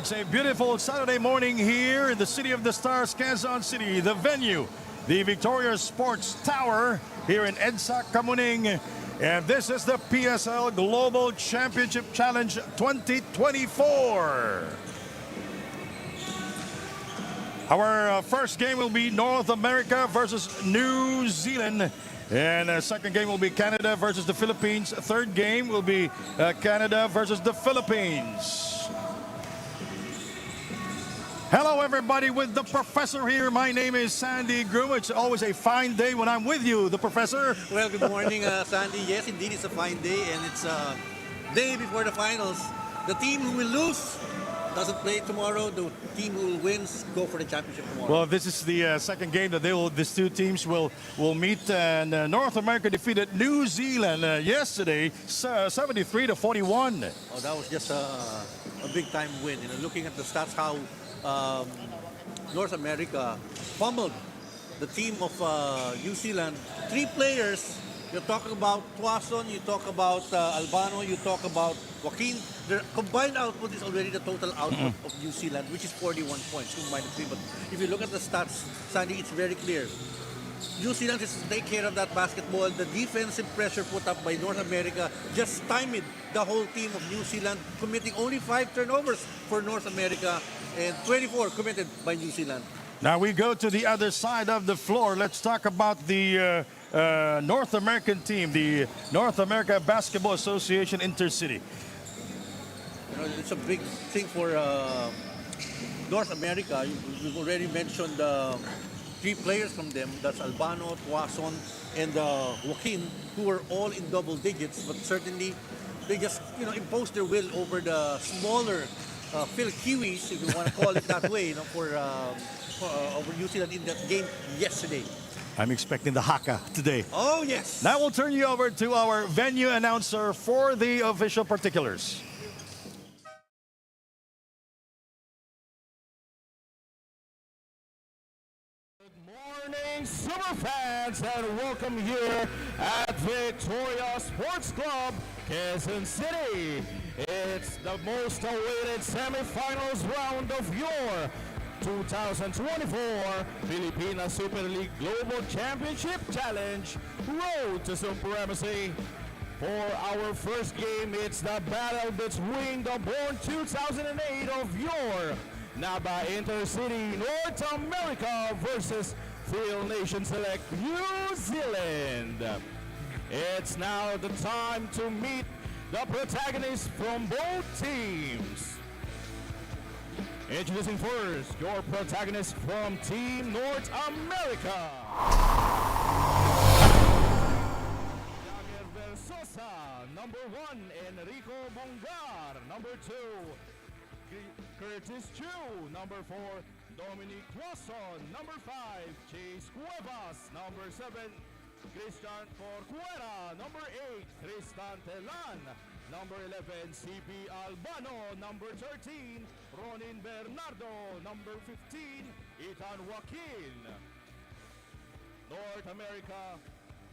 It's a beautiful Saturday morning here in the City of the Stars, Quezon City. The venue, the Victoria Sports Tower here in EDSA, Kamuning. And this is the PSL Global Championship Challenge 2024. Our first game will be North America versus New Zealand. And the second game will be Canada versus the Philippines. Third game will be Canada versus the Philippines. Hello, everybody, with the professor here. My name is Sandy Groom. It's always a fine day when I'm with you, the professor. Well, good morning, Sandy. Yes, indeed, it's a fine day, and it's a day before the finals. The team who will lose doesn't play tomorrow. The team who wins go for the championship tomorrow. Well, this is the second game that these two teams will meet. And North America defeated New Zealand yesterday, 73-41. Oh, that was just a big-time win. You know, looking at the stats, how North America pummeled the team of New Zealand. Three players. You're talking about Tuason, you talk about Albano, you talk about Joaquin. Their combined output is already the total output of New Zealand, which is 41 points combined three. But if you look at the stats, Sandy, it's very clear. New Zealand has to take care of that basketball. The defensive pressure put up by North America just stymied the whole team of New Zealand, committing only 5 turnovers for North America and 24 committed by New Zealand. Now we go to the other side of the floor. Let's talk about the North American team, the North America Basketball Association Intercity. You know, it's a big thing for North America. We've already mentioned three players from them. That's Albano, Tuason, and Joaquin, who were all in double digits. But certainly, they just imposed their will over the smaller Phil Kiwis, if you want to call it that way, for over New Zealand in that game yesterday. I'm expecting the haka today. Oh, yes. Now we'll turn you over to our venue announcer for the official particulars. Good morning, Super fans, and welcome here at Victoria Sports Club, Quezon City. It's the most awaited semifinals round of your 2024 Pilipinas Super League Global Championship Challenge Road to Supremacy. For our first game, it's the battle between the born 2008 of your NABA Intercity North America versus Phil Nation Select New Zealand. It's now the time to meet the protagonists from both teams. Introducing first, your protagonist from Team North America. Daniel Versosa, number 1, Enrico Bungar, number 2, Curtis Chu, number 4, Dominic Tuason, number 5, Chase Cuevas, number 7, Christian Corcuera, number 8, Tristan Telan, number 11, CB Albano, number 13, Ronin Bernardo, number 15, Ethan Joaquin. North America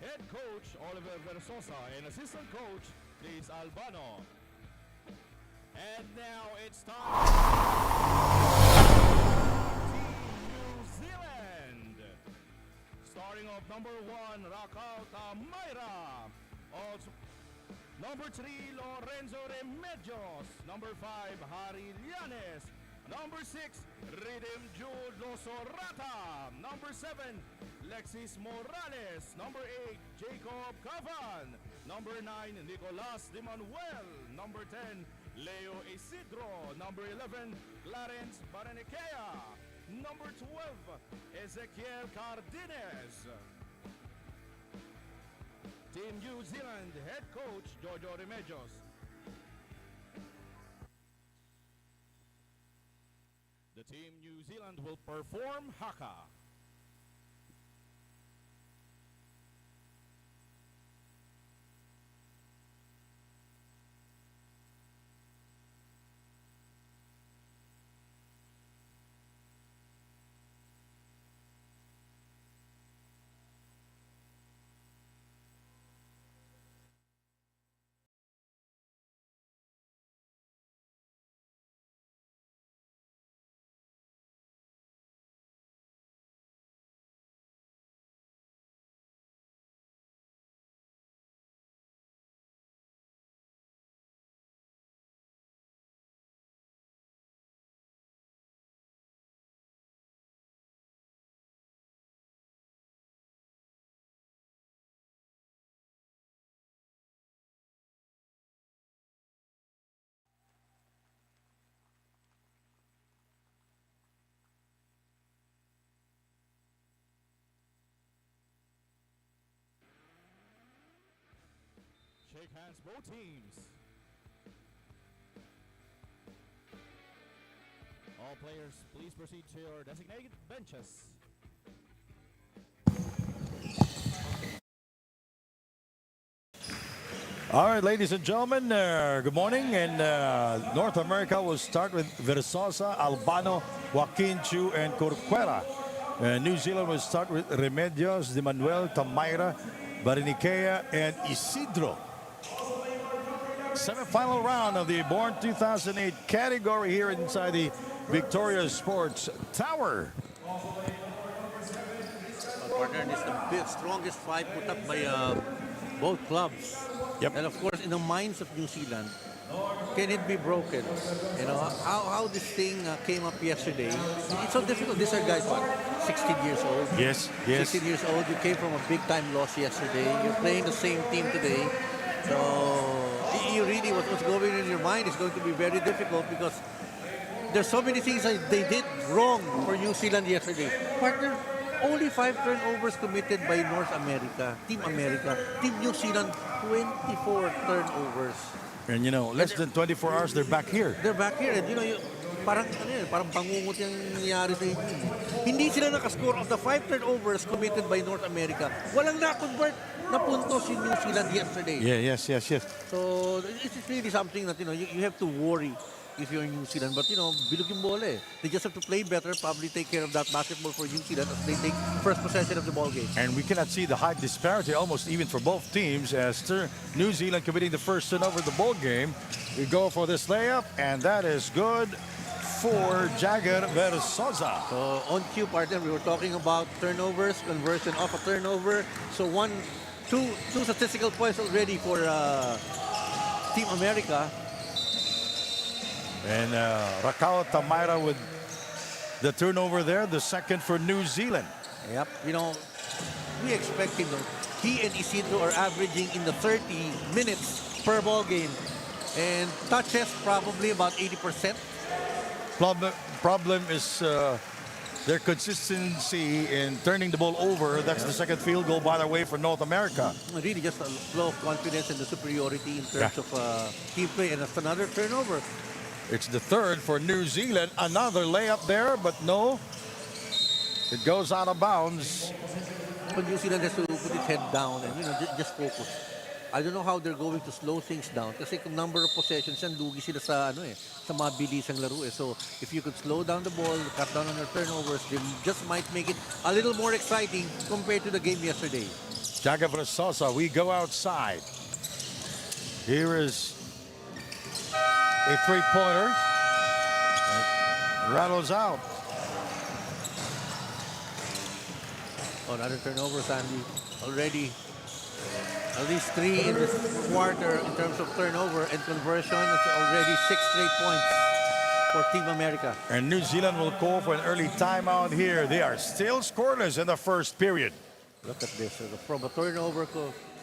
head coach Oliver Versosa and assistant coach Chris Albano. And now it's time. Team New Zealand. Starting off number 1, Raquel Mayra. Also, number 3, Lorenzo Remedios. Number 5, Harry Llanes. Number 6, Rhythm Jude Losorata. Number 7, Lexis Morales. Number 8, Jacob Cavan. Number 9, Nicolas De Manuel. Number 10, Leo Isidro. Number 11, Clarence Baranekea. Number 12, Ezequiel Cardenas. Team New Zealand head coach Jojo Remedios. The Team New Zealand will perform haka. shake hands both teams. All players, please proceed to your designated benches. All right, ladies and gentlemen, good morning. And North America will start with Versosa, Albano, Joaquin Chu, and Corcuera. New Zealand will start with Remedios, De Manuel, Tamaira, Barinikea, and Isidro. Semi-final round of the Born 2008 category here inside the Victoria Sports Tower. Partner, this is the strongest fight put up by both clubs. Yep. And of course, in the minds of New Zealand, can it be broken? You know, how this thing came up yesterday. It's so difficult. These are guys, what, 16 years old? Yes, yes. 16 years old. You came from a big-time loss yesterday. You're playing the same team today. So, you really, what's going in your mind is going to be very difficult because there's so many things that they did wrong for New Zealand yesterday. Partner, only 5 turnovers committed by North America, Team America. Team New Zealand, 24 turnovers. And you know, less than 24 hours, they're back here. They're back here. And you know, parang bangungot yung nangyari sa inyo. Hindi sila nakascore of the 5 turnovers committed by North America. Walang na-convert na puntos in New Zealand yesterday. Yeah, yes. So, it's really something that, you know, you have to worry if you're in New Zealand. But, you know, bilog yung bola eh. They just have to play better, probably take care of that basketball for New Zealand as they take first possession of the ball game. And we cannot see the height disparity almost even for both teams as New Zealand committing the first turnover of the ball game. We go for this layup, and that is good for Jagger Versosa. So, on cue, partner, we were talking about turnovers, conversion off a turnover. So, two statistical points already for Team America. And Rakao Tamaira with the turnover there, the second for New Zealand. Yep. You know, we expect him. He and Isidro are averaging in the 30 minutes per ball game. And touches probably about 80%. Problem is their consistency in turning the ball over. That's the second field goal, by the way, for North America. Really just a flow of confidence and the superiority in terms of team play. And that's another turnover. It's the third for New Zealand. Another layup there, but no. It goes out of bounds. But New Zealand has to put its head down and, you know, just focus. I don't know how they're going to slow things down kasi kung number of possessions yan, lugi sila sa, sa mabilisang laro eh. So, if you could slow down the ball, cut down on their turnovers, they just might make it a little more exciting compared to the game yesterday. Jagger Versosa, we go outside. Here is a three-pointer. Rattles out. Oh, another turnover, Sandy. Already at least 3 in this quarter in terms of turnover and conversion. It's already 6 straight points for Team America. And New Zealand will call for an early timeout here. They are still scoreless in the first period. Look at this. From a turnover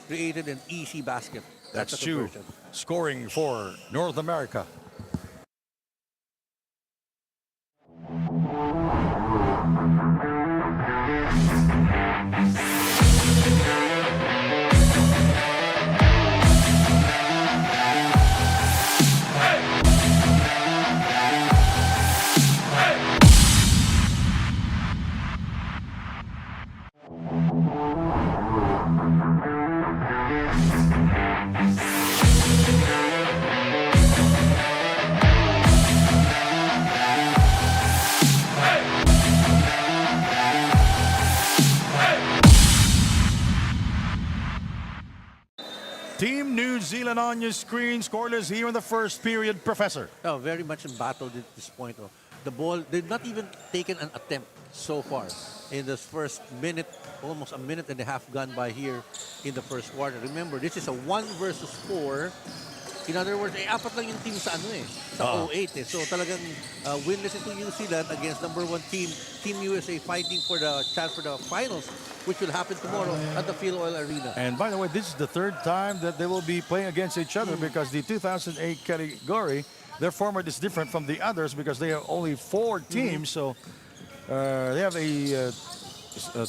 created an easy basket. That's Chu scoring for North America. Team New Zealand on your screen, scoreless here in the first period, Professor. Oh, very much embattled at this point. Oh. The ball, they've not even taken an attempt so far in this first minute, almost a minute and a half gone by here in the first quarter. Remember, this is a 1 versus 4. In other words, apat lang yung team sa sa 08 eh. So talagang winless ito New Zealand against number 1 team, Team USA, fighting for the chance for the finals, which will happen tomorrow at the Phil Oil Arena. And by the way, this is the third time that they will be playing against each other because the 2008 category, their format is different from the others because they have only 4 teams. So they have a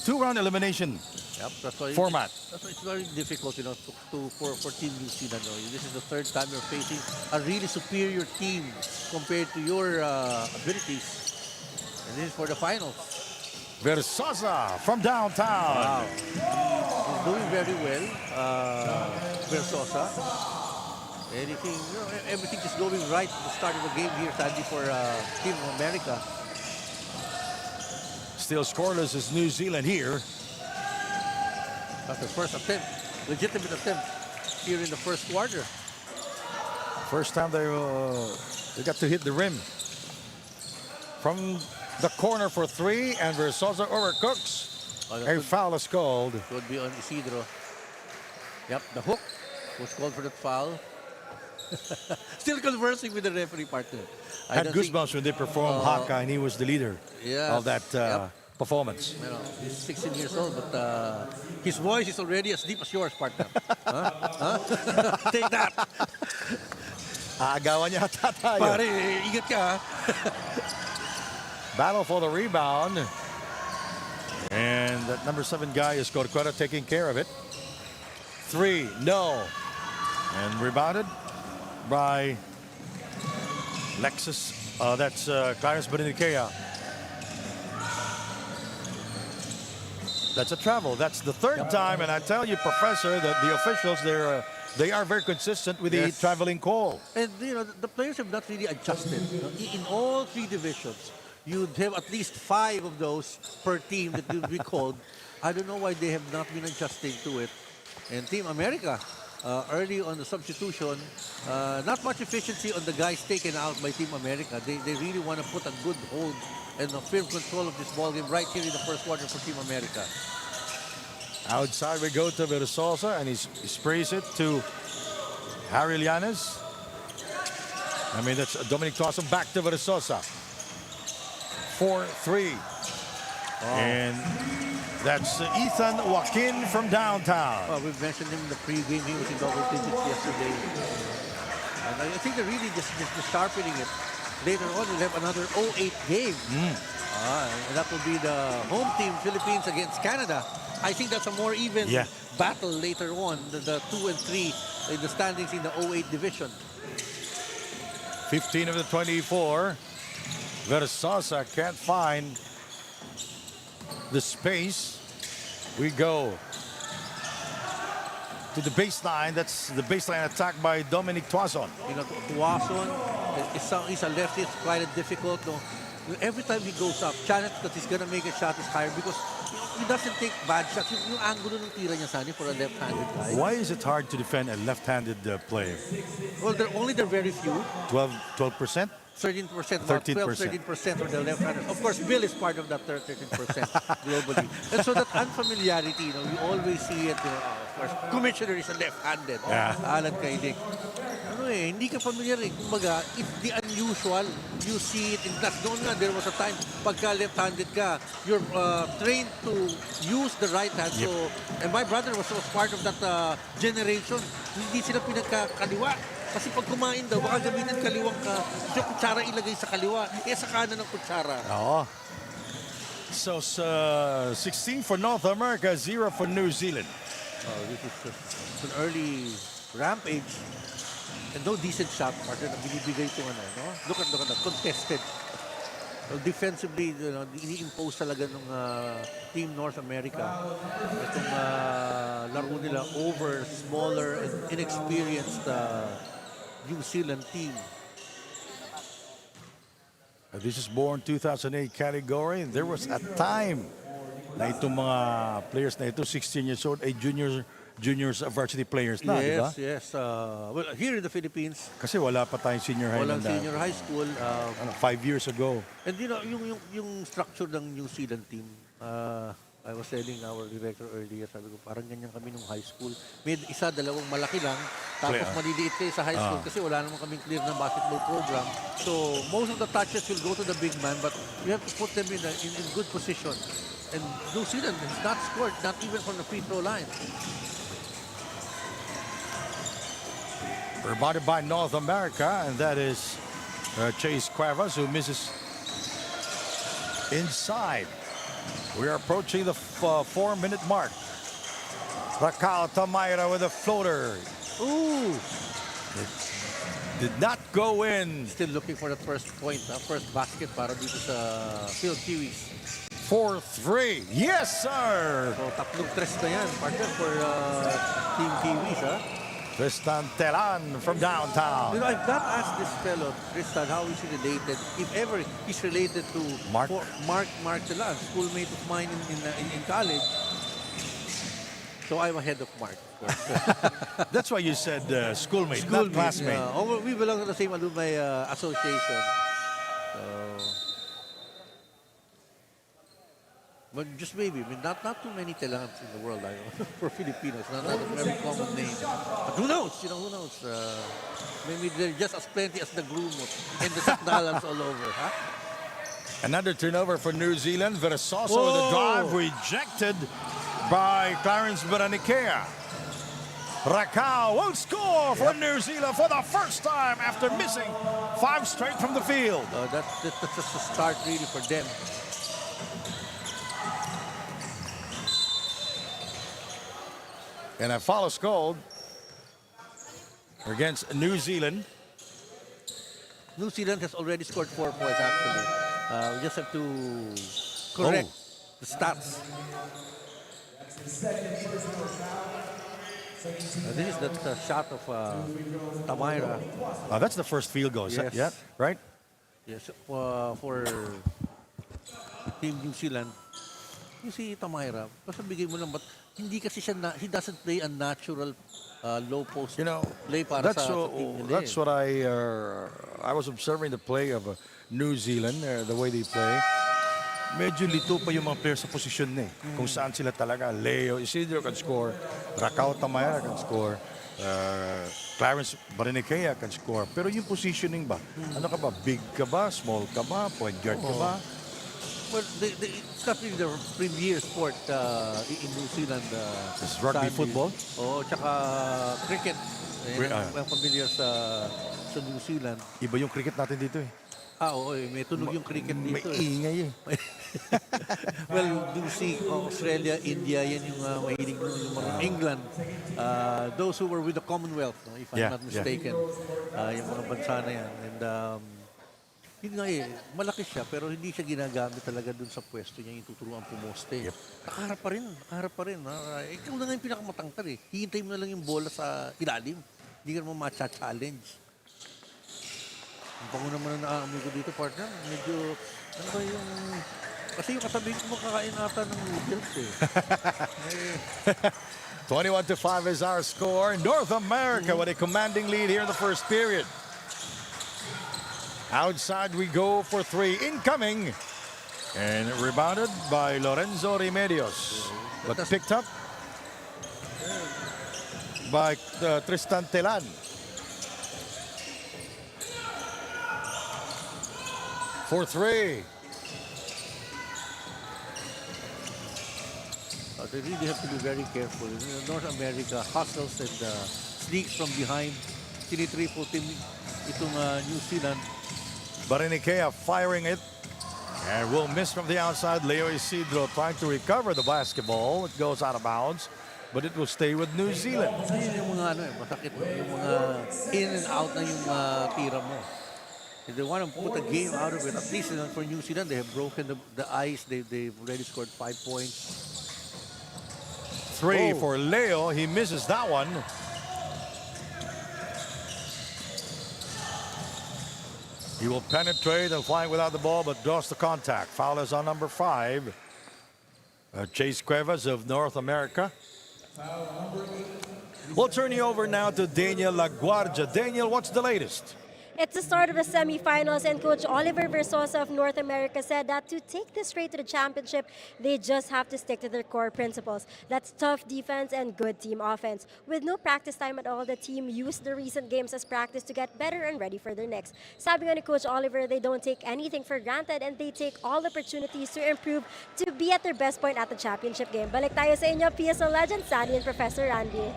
two-round elimination Yep, that's why format. That's why it's very difficult, for Team New Zealand. This is the third time you're facing a really superior team compared to your abilities, and this is for the finals. Versosa from downtown. Wow, he's doing very well, Versosa. Everything is going right at the start of the game here, Sandy, for Team America. Still scoreless is New Zealand here. That's the first attempt, legitimate attempt here in the first quarter. First time they got to hit the rim. From the corner for three, and Versosa overcooks. A foul is called. Could be on Isidro. Yep, the hook was called for that foul. Still conversing with the referee partner. Had goosebumps when they performed haka, and he was the leader of that performance. He's 16 years old, but his voice is already as deep as yours, partner. Huh? Take that. Agawan yata tayo. Pare, ingat ka. Battle for the rebound. And that number 7 guy is Corcuera taking care of it. Three, no. And rebounded by Lexus. That's Clarence Beninicea. That's a travel. That's the third time, and I tell you, Professor, that the officials, they are very consistent with the traveling call. And the players have not really adjusted. In all three divisions, you'd have at least 5 of those per team that would be called. I don't know why they have not been adjusting to it. And Team America, early on the substitution, not much efficiency on the guys taken out by Team America. They really want to put a good hold and a firm control of this ball game right here in the first quarter for Team America. Outside we go to Versosa, and he sprays it to Harry Llanes. I mean, that's Dominic Clausen back to Versosa. 4-3. And that's Ethan Joaquin from downtown. Well, we've mentioned him in the pregame. He was in double digits yesterday. And I think they're really just sharpening it. Later on, we'll have another 0-8 game. And that will be the home team, Philippines against Canada. I think that's a more even battle later on, the 2 and 3 in the standings in the 0-8 division. 15 of the 24. Versosa can't find the space. We go to the baseline. That's the baseline attack by Dominic Clausen. Clausen is a lefty. It's quite difficult. Every time he goes up, challenge that he's gonna make a shot is higher because he doesn't take bad shots. Yung angulo ng tira niya, Sani, for a left-handed guy. Why is it hard to defend a left-handed player? Well, they're very few. 12%? 13%, about 12-13% for the left-handers. Of course, Bill is part of that 13% globally. And so that unfamiliarity, you always see it. Of course, Commissioner is a left-handed. Alan Kaidik. Hindi ka familiar eh. Kumbaga, it's the unusual. You see it in class. Noon nga, there was a time, pagka left-handed ka, you're trained to use the right hand. So, and my brother was part of that generation. Hindi sila pinagkakaliwa. Kasi pag kumain daw, baka gamitin kaliwang ka, yung kutsara ilagay sa kaliwa, sa kanan ng kutsara. So, 16 for North America, 0 for New Zealand. This is an early rampage. And no decent shot partner na binibigay ito no? Look at that, contested. Well, defensively, ini-impose talaga ng Team North America. Itong laro nila over smaller and inexperienced New Zealand team. This is born 2008 category. There was a time na itong mga players na ito, 16 years old, ay juniors varsity players na, di ba? Yes. Well, here in the Philippines, kasi wala pa tayong senior high. Walang senior high school. 5 years ago. And yung structure ng New Zealand team, I was telling our director earlier, sabi ko, parang ganyan kami nung high school. May isa, dalawang malaki lang, tapos maliliit kayo sa high school kasi wala naman kaming clear na basketball program. So, most of the touches will go to the big man, but you have to put them in good position. And New Zealand has not scored, not even from the free throw line. Rebounded by North America, and that is Chase Cuevas, who misses inside. We are approaching the 4-minute mark. Raquel Tamaira with a floater. Ooh! Did not go in. Still looking for the first point, first basket para dito sa Phil Kiwis. 4-3. Yes, sir. So, tatlong tres na yan, partner, for Team Kiwis, ha? Tristan Telan from downtown. You know, I've not asked this fellow, Tristan, how is he related, if ever he's related to Mark Telan, schoolmate of mine in college. So I'm ahead of Mark, of course. That's why you said schoolmate, not classmate. Oh, we belong to the same alumni association. So, but just maybe, I mean, not too many Telans in the world for Filipinos. Not a very common name. But who knows? You know, who knows? Maybe they're just as plenty as the Grumot and the Sakdalans all over. Huh? Another turnover for New Zealand. Versosa with a drive rejected by Clarence Baranikea. Raquel won't score for New Zealand for the first time after missing 5 straight from the field. That's just a start really for them. And a foul is called against New Zealand. New Zealand has already scored 4 points, actually. We just have to correct the stats. This is the shot of Tamaira. That's the first field goal. Yes. Yeah, right? Yes, for Team New Zealand. You see Tamaira, basta bigay mo lang, but hindi kasi siya, he doesn't play a natural low post play para that's sa team nila. That's what I was observing the play of New Zealand, the way they play. Medyo lito pa yung mga players sa posisyon na eh. Kung saan sila talaga. Leo Isidro can score. Raquel Tamaira can score. Clarence Baranikea can score. Pero yung positioning ba? Ano ka ba? Big ka ba? Small ka ba? Point guard ka ba? Well, it's not really the premier sport in New Zealand. It's rugby football? Oo, tsaka cricket. Ang familiar sa New Zealand. Iba yung cricket natin dito eh. Oo, may tunog yung cricket dito. May ingay eh. Well, do see Australia, India, yan yung mahilig yung mga England. Those who were with the Commonwealth, if I'm not mistaken. Yung mga bansa na yan. And yun nga eh, malaki siya pero hindi siya ginagamit talaga dun sa pwesto niya yung tuturuan pumoste. Nakaharap pa rin. Ikaw na nga yung pinakamatangkad eh. Hihintay mo na lang yung bola sa ilalim. Hindi ka naman matcha-challenge. Ang pango naman na naamoy ko dito, partner. Medyo, ano ba yung... Kasi yung katabi ko makakain ata ng noodles eh. 21-5 is our score. North America with a commanding lead here in the first period. Outside we go for 3. Incoming. And rebounded by Lorenzo Remedios. But picked up by Tristan Telan. For 3. They really have to be very careful. North America hustles and sneaks from behind. Tini-triple team itong New Zealand. Baranikea firing it. And will miss from the outside. Leo Isidro trying to recover the basketball. It goes out of bounds. But it will stay with New Zealand. Ayun yung mga masakit. Yung mga in and out na yung tira mo. If they want to put a game out of it, at least for New Zealand, they have broken the ice. They've already scored 5 points. 3 for Leo. He misses that one. He will penetrate and fly without the ball, but draws the contact. Foul is on number 5. Chase Cuevas of North America. We'll turn you over now to Daniel LaGuardia. Daniel, what's the latest? It's the start of the semifinals, and Coach Oliver Versosa of North America said that to take this straight to the championship, they just have to stick to their core principles. That's tough defense and good team offense. With no practice time at all, the team used the recent games as practice to get better and ready for their next. Sabi nga ni Coach Oliver, they don't take anything for granted and they take all opportunities to improve to be at their best point at the championship game. Balik tayo sa inyo, PSL legend, Sandy and Professor Randy.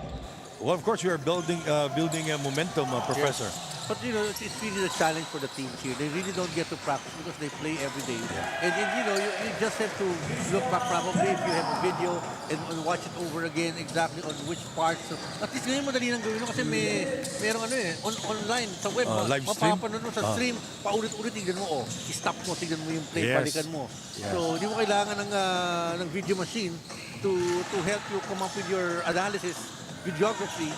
Well, of course, you're building a momentum, Professor. Yes. But you know, it's really a challenge for the teams here. They really don't get to practice because they play every day. And you know, you just have to look back probably if you have a video and watch it over again exactly on which parts. At least ngayon madali nang gawin kasi merong ano online sa web. Live stream? Mapapanood mo sa stream, paulit-ulit tignan mo, stop mo, tignan mo yung play, Yes. balikan mo. Yes. So, di mo kailangan ng video machine to help you come up with your analysis, videography.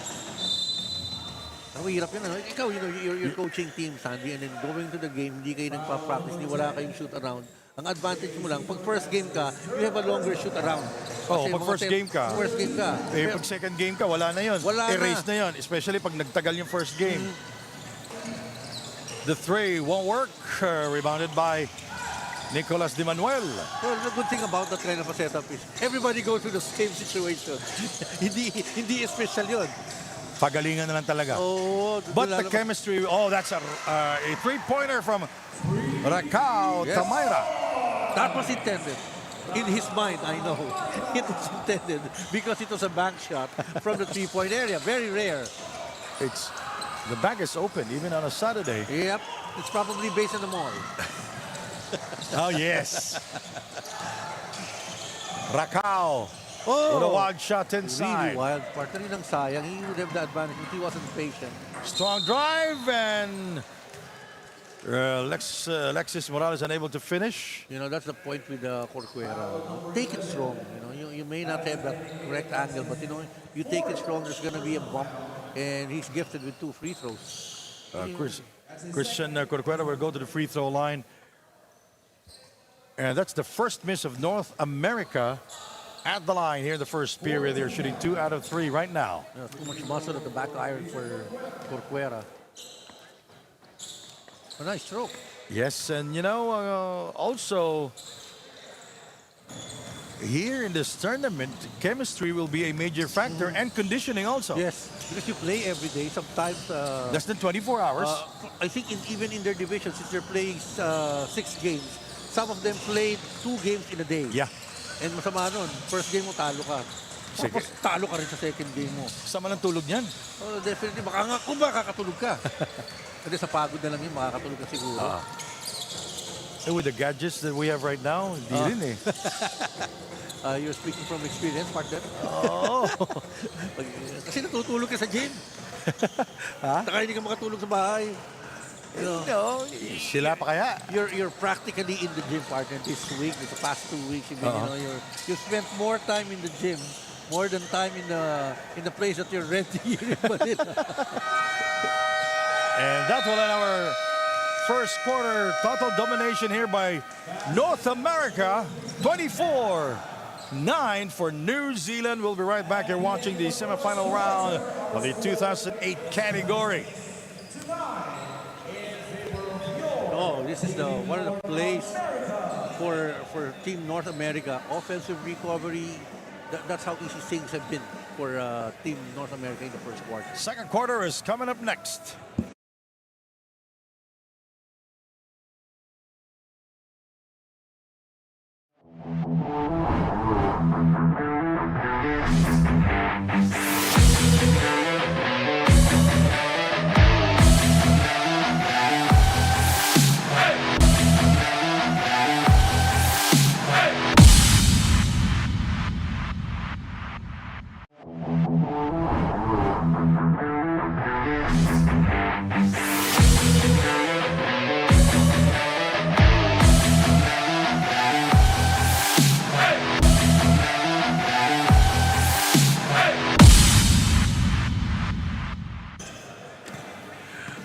Ang hirap yun, ano? Ikaw, you know, you're coaching team, Sandy, and then going to the game, hindi kayo nagpa-practice, hindi wala kayong shoot around. Ang advantage mo lang, pag first game ka, you have a longer shoot around. Oh, Kasi pag mga first game ka. First game ka. Eh, pag second game ka, wala na yun. Wala Erase na. na yun. Especially pag nagtagal yung first game. The three won't work. Rebounded by Nicolas Di Manuel. Well, the good thing about that kind of a setup is everybody goes through the same situation. hindi special yun. Pagalingan na lang talaga. Oh, But the chemistry, that's a three-pointer from Rakao Yes. Tamaira. That was intended. In his mind, I know. It was intended because it was a bank shot from the three-point area. Very rare. The bag is open even on a Saturday. Yep. It's probably based on the mall. Oh, yes. Rakao with a wild shot inside. Really wild. Partner rin ang sayang. He would have the advantage, but he wasn't patient. Strong drive and Alexis Morales unable to finish. You know, that's the point with Corcuera. Take it strong. You know, you may not have that correct angle, but you know, you take it strong, there's going to be a bump, and he's gifted with 2 free throws. Christian Corcuera will go to the free throw line. And that's the first miss of North America at the line here in the first period. They're shooting 2 out of 3 right now. Yeah, too much muscle at the back iron for Corcuera. A nice stroke. Yes, and you know, also here in this tournament, chemistry will be a major factor and conditioning also. Yes, because you play every day. Sometimes Less than 24 hours. I think even in their division, since they're playing 6 games, some of them played 2 games in a day. Yeah. And masama nun, first game mo talo ka. Tapos talo ka rin sa second game mo. Sama ng tulog niyan. Oh, definitely, baka nga kung makakatulog ka. Kasi sa pagod na lang yun, makakatulog ka siguro. And with the gadgets that we have right now, hindi rin eh. You're speaking from experience, partner. Oh. Kasi natutulog ka sa gym. Saka hindi ka makatulog sa bahay. You know, No, sila pa kaya? you're practically in the gym, partner, this week, the past 2 weeks. You you spent more time in the gym, more than time in the place that you're renting here in Manila. And that will end our first quarter. Total domination here by North America. 24-9 for New Zealand. We'll be right back here watching the semifinal round of the 2008 category. Oh, this is one of the plays for Team North America. Offensive recovery. That's how easy things have been for Team North America in the first quarter. Second quarter is coming up next.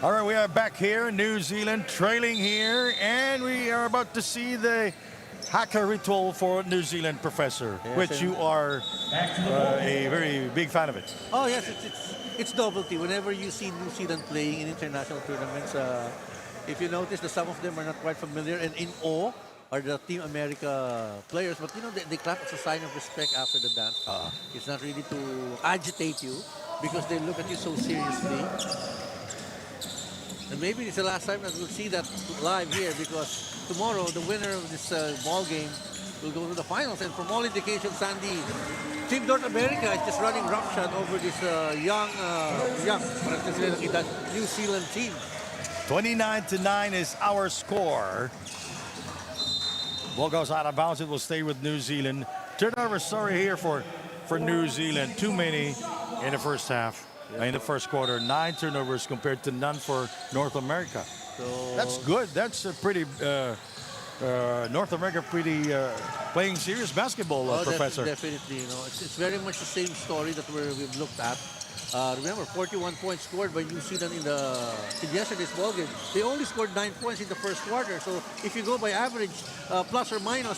All right, we are back here in New Zealand, trailing here, and we are about to see the haka ritual for New Zealand, Professor, Yes, which you are a very big fan of it. Oh yes, it's novelty. Whenever you see New Zealand playing in international tournaments, if you notice that some of them are not quite familiar and in awe are the Team America players, but you know they clap as a sign of respect after the dance. It's not really to agitate you because they look at you so seriously. And maybe it's the last time that we'll see that live here because tomorrow the winner of this ball game will go to the finals. And from all indications, Sandy, Team North America is just running roughshod over this young, New Zealand team. 29-9 is our score. Ball goes out of bounds. It will stay with New Zealand. Turnover story here for New Zealand. Too many in the first half. In the first quarter, 9 turnovers compared to none for North America. So That's good. That's a pretty North America pretty playing serious basketball, Professor. Definitely, you know, it's very much the same story that we've looked at. Remember, 41 points scored by New Zealand in yesterday's ballgame. They only scored 9 points in the first quarter. So if you go by average, plus or minus,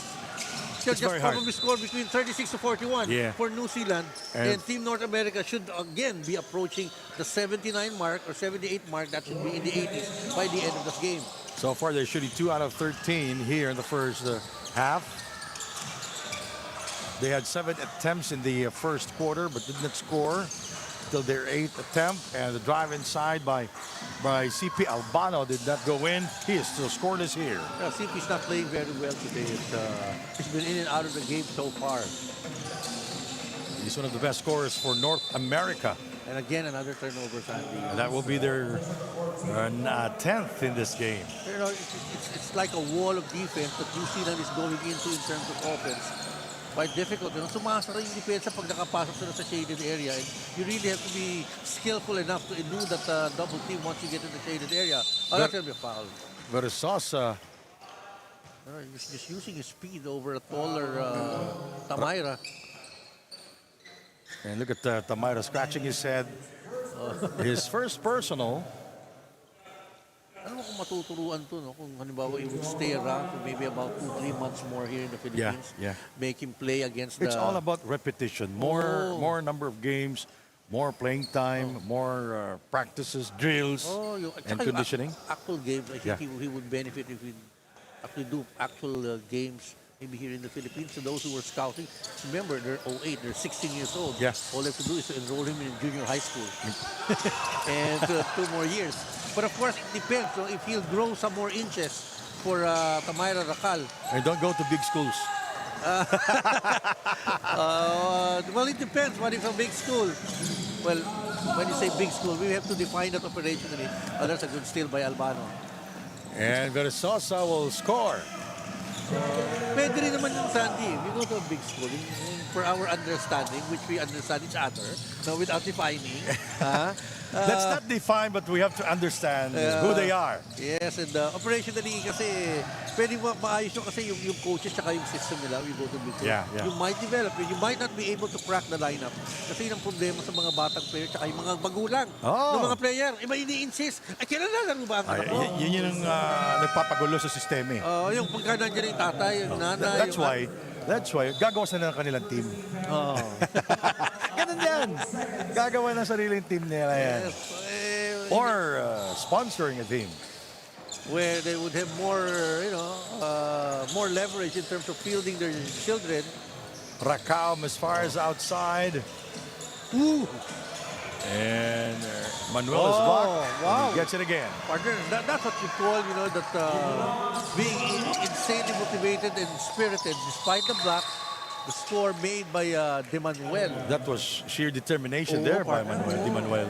they'll It's just very hard. probably score between 36 to 41 Yeah. for New Zealand. And- And Team North America should again be approaching the 79 mark or 78 mark. That should be in the 80s by the end of this game. So far, they're shooting 2 out of 13 here in the first half. They had 7 attempts in the first quarter, but did not score till their 8th attempt. And the drive inside by CP Albano did not go in. He is still scoreless here. CP's not playing very well today. He's been in and out of the game so far. He's one of the best scorers for North America. And again, another turnover, Sandy. And that will be their 10th in this game. You know, it's like a wall of defense that New Zealand is going into in terms of offense. Quite difficult. You know, sumasara yung depensa pag nakapasok sila sa shaded area. And you really have to be skillful enough to elude that double team once you get in the shaded area. That's going to be a foul. Versosa, He's just using his speed over a taller Tamaira. and look at Tamaira scratching his head. His first personal. Ano mo kung matuturuan to, no? Kung halimbawa he would stay around for maybe about 2-3 months more here in the Philippines. Yeah. Make him play against It's all about repetition. More number of games, more playing time, more practices, drills, and conditioning. Actual games, I think Yeah. he would benefit if we actually do actual games maybe here in the Philippines. So those who were scouting, remember, they're 08, they're 16 years old. Yeah. All they have to do is to enroll him in junior high school. And 2 more years. But of course, it depends. So if he'll grow some more inches for Tamaira Racal. And don't go to big schools. Well, it depends. What if a big school? Well, when you say big school, we have to define that operationally. Oh, that's a good steal by Albano. And Versosa will score. Pwede rin naman yung Sandy. We go to a big school. For our understanding, which we understand each other, no, without defining. Let's not define, but we have to understand who they are. Yes, and operationally kasi pwede maayos yun kasi yung coaches tsaka yung system nila, we go to big school. Yeah. You might develop it. You might not be able to crack the lineup. Kasi yun ang problema sa mga batang player tsaka yung mga magulang ng mga player. Iba ini-insist, ay kailan lalaro ba ang anak mo? Yun yung nagpapagulo sa sistema. Yung pagka nandiyan yung tatay, yung nanay. That's why, gagawa sila ng kanilang team. Ganun yan. Gagawa ng sariling team nila yan. Or sponsoring a team. Where they would have more, more leverage in terms of fielding their children. Rakam as far as outside. Ooh. And Manuel is blocked. Wow. He gets it again. Partner, that's what you call, that being insanely motivated and spirited despite the block, the score made by De Manuel. That was sheer determination there by Di Manuel.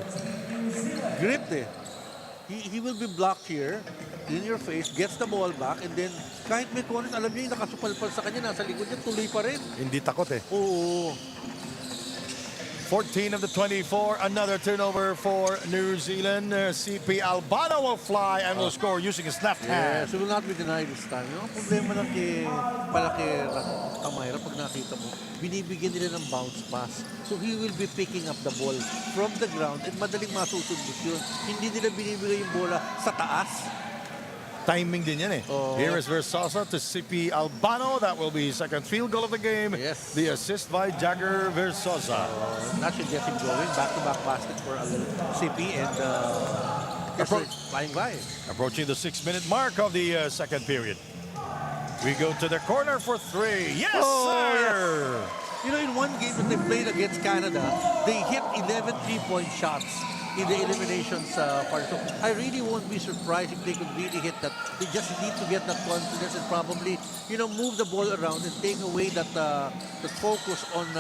Gripped eh. He will be blocked here, in your face, gets the ball back, and then kahit may tuwanin, alam niya yung nakasupalpal sa kanya, nasa likod niya, tuloy pa rin. Hindi takot eh. Oo. 14 of the 24, another turnover for New Zealand. CP Albano will fly and will score using his left hand. Yes, he will not be denied this time. Yung problema lang kay Tamaira, pag nakita mo, binibigyan nila ng bounce pass. So he will be picking up the ball from the ground and madaling masusunod yun. Hindi nila binibigay yung bola sa taas. Timing din yan eh. Here is Versosa to CP Albano. That will be second field goal of the game. Yes. The assist by Jagger Versosa. That should get him going. Back-to-back basket for CP and flying by. Approaching the 6-minute mark of the second period. We go to the corner for 3. Yes, sir! Yes. In one game that they played against Canada, they hit 11 3-point shots in the eliminations part. So I really won't be surprised if they could really hit that. They just need to get that confidence and probably, move the ball around and take away that focus on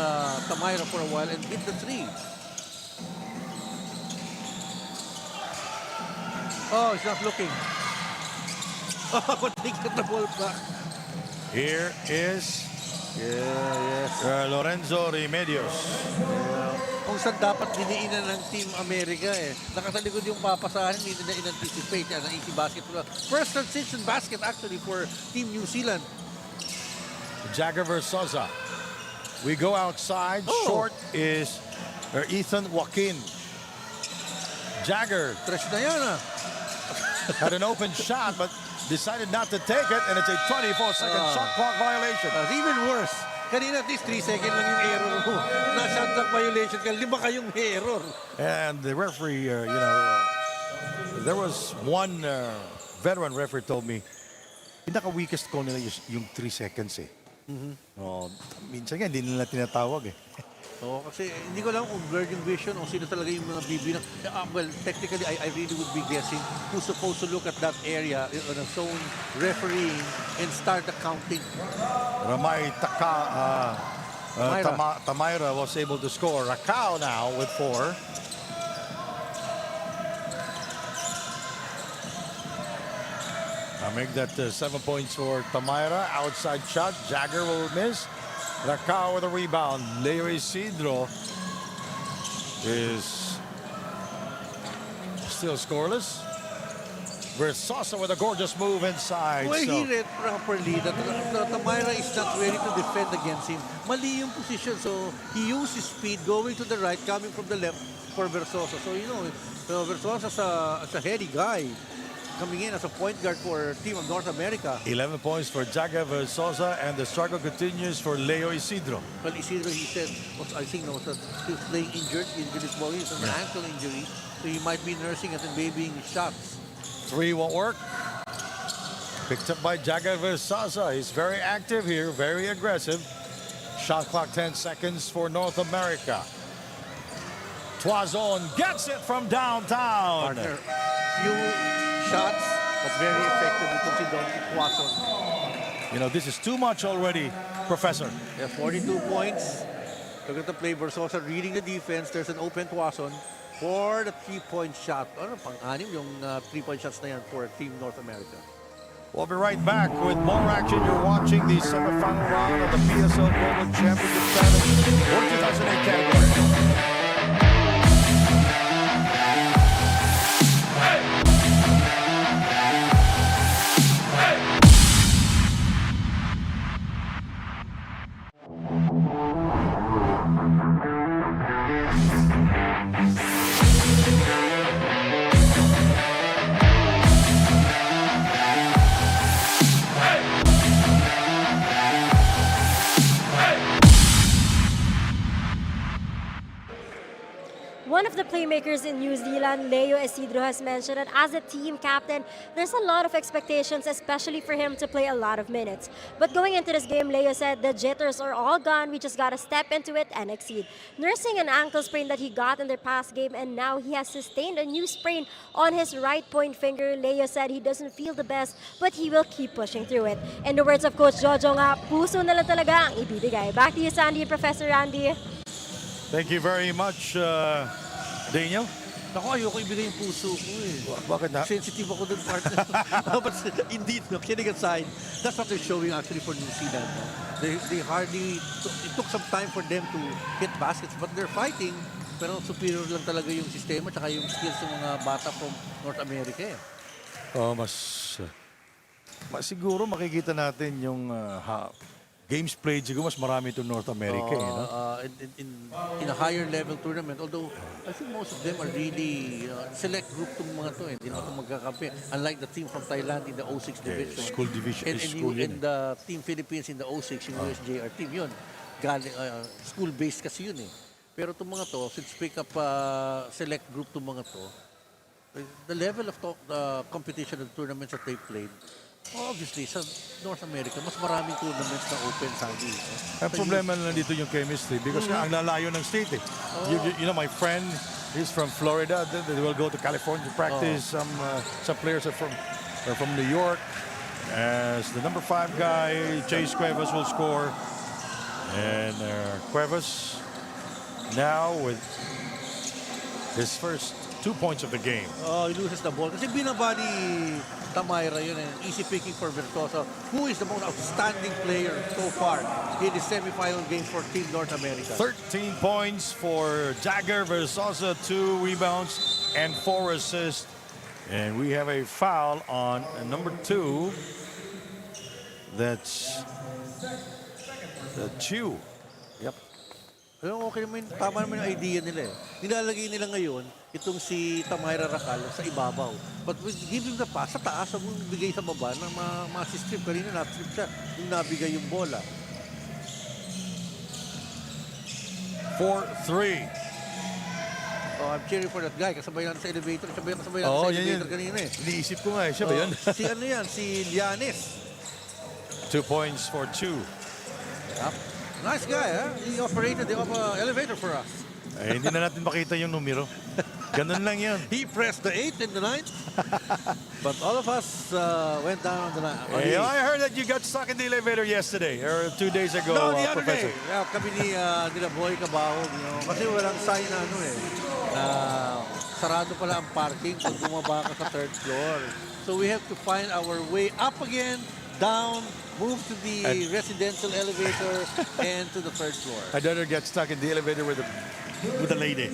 Tamaira for a while and hit the 3. Oh, he's not looking. Oh, but they get the ball back. Here is Yes. Lorenzo Remedios. Kung saan dapat diniinan ng Team America eh. Nakatalikod yung papasahan, hindi na in-anticipate yan. Ang easy basket. First transition basket actually for Team New Zealand. Jagger Versosa. We go outside. Oh. Short is Ethan Joaquin. Jagger Trash na yan ah. had an open shot, but decided not to take it, and it's a 24-second shot clock violation. Even worse. Kanina at least 3 seconds lang yung error mo. Na shot clock violation ka, 5 kayong error. And the referee, there was one veteran referee told me, pinaka-weakest call nila yung 3 seconds eh. Oh, minsan nga, hindi nila tinatawag eh. Oo, kasi hindi ko alam kung blurred yung vision o sino talaga yung mga bibilang. Well, technically, I really would be guessing who's supposed to look at that area on a zone refereeing and start the counting. Ramay Tamaira. Tamaira was able to score. Rakao now with 4. I make that 7 points for Tamaira. Outside shot. Jagger will miss. Rakao with a rebound. Leo Isidro is still scoreless. Versosa with a gorgeous move inside. Well, he read properly that Tamaira is not ready to defend against him. Mali yung position, so he used his speed going to the right, coming from the left for Versosa. So, you know, Versosa is a heady guy coming in as a point guard for Team of North America. 11 points for Jagger Versosa, and the struggle continues for Leo Isidro. Well, Isidro, he said, I think was still playing injured his body. It's an ankle injury, so he might be nursing it and babying shots. 3 won't work. Picked up by Jagger Versosa. He's very active here, very aggressive. Shot clock 10 seconds for North America. Toison gets it from downtown. Partner, few shots, but very effective because he don't Toison. You know, this is too much already, Professor. Yeah, 42 points. Look at the play. Versosa reading the defense. There's an open Toison for the 3-point shot. Ano, pang-anim yung 3-point shots na yan for Team North America. We'll be right back with more action. You're watching the semifinal round of the PSL Global Championship Challenge for 2008 category. One of the playmakers in New Zealand, Leo Isidro, has mentioned that as a team captain, there's a lot of expectations, especially for him to play a lot of minutes. But going into this game, Leo said the jitters are all gone. We just got to step into it and exceed. Nursing an ankle sprain that he got in their past game, and now he has sustained a new sprain on his right point finger. Leo said he doesn't feel the best, but he will keep pushing through it. In the words of Coach Jojo nga, puso na lang talaga ang ibibigay. Back to you, Sandy, Professor Randy. Thank you very much, Daniel. Ako, ayoko ibigay yung puso ko eh. Bakit na? Sensitive ako dun, partner. But indeed, no, kidding aside, that's what they're showing actually for New Zealand. No? They hardly, it took some time for them to hit baskets, but they're fighting. Pero superior lang talaga yung sistema tsaka yung skills ng mga bata from North America eh. Oh, mas siguro makikita natin yung games played siguro mas marami to North America. No? In a higher level tournament, although I think most of them are really select group tong mga to. Hindi naman ito magkakampi. Unlike the team from Thailand in the 06 division. School division. And the team Philippines in the 06, yung USJR team, yun. School-based kasi yun eh. Pero itong mga to, since pick up select group itong mga to, the level of competition and tournaments that they played, obviously, sa North America, mas maraming tournaments na open, Sandy. Ang problema na dito yung chemistry because nga ang lalayo ng state eh. You know, my friend, he's from Florida. They will go to California to practice. Some players are from New York. As the number 5 guy, Chase Cuevas, will score. And Cuevas now with his first 2 points of the game. Oh, he loses the ball. Kasi binabody Tamayra yun and easy picking for Versosa, who is the most outstanding player so far in the semifinal game for Team North America. 13 points for Jagger Versosa, 2 rebounds and 4 assists. And we have a foul on number 2. That's the Chew. Yep. Pero okay naman, tama naman yung idea nila eh. Nilalagay nila ngayon itong si Tamayra Racal sa ibabaw. But we give him the pass sa taas, huwag mong bigay sa baba na ma-strip. Kanina na-strip siya yung nabigay yung bola. 4-3. Oh, I'm cheering for that guy. Kasabay natin sa elevator. Kasabay natin Oh, sa yan elevator kanina eh. Iniisip ko nga eh. Siya ba yun? Si ano yan? Si Lianes. 2 points for Chew. Yep. Nice guy, huh? He operated the elevator for us. Eh, hindi na natin makita yung numero. Ganun lang yan. He pressed the 8 and the 9. But all of us went down on the 9. Hey, I heard that you got stuck in the elevator yesterday or 2 days ago, No, the other Professor. day. Yeah, kami nila Boy Cabao, kasi walang sign na ano eh. Sarado pala ang parking pag bumaba ka sa 3rd floor. So we have to find our way up again, down, move to the residential elevator and to the 3rd floor. I'd rather get stuck in the elevator with a lady.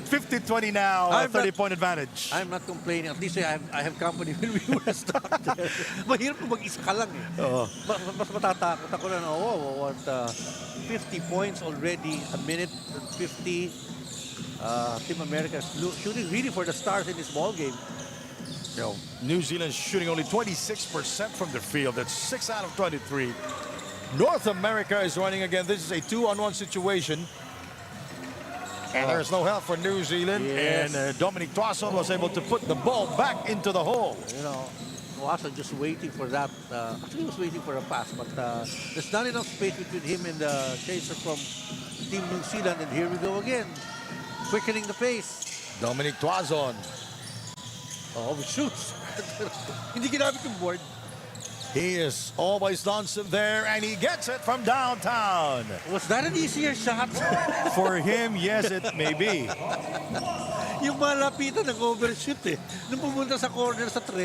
50-20 now, 30-point advantage. I'm not complaining. At least I have company when we were stuck there. Mahirap kung mag-isa ka lang eh. Oo. Mas matatakot ako na, 50 points already, a minute and 50. Team America is shooting really for the stars in this ball game. You know, New Zealand shooting only 26% from the field. That's 6 out of 23. North America is running again. This is a 2-on-1 situation. And there's no help for New Zealand. Yes. And Dominic Tuason was able to put the ball back into the hole. You know, Tuason just waiting for that. Actually, he was waiting for a pass, but there's not enough space between him and the chaser from Team New Zealand. And here we go again, quickening the pace. Dominic Tuason. Oh, shoots. Hindi ginamit yung board. He is always Johnson there, and he gets it from downtown. Was that an easier shot? For him, yes, it may be. Yung malapitan ng overshoot eh. Nung pumunta sa corner sa 3,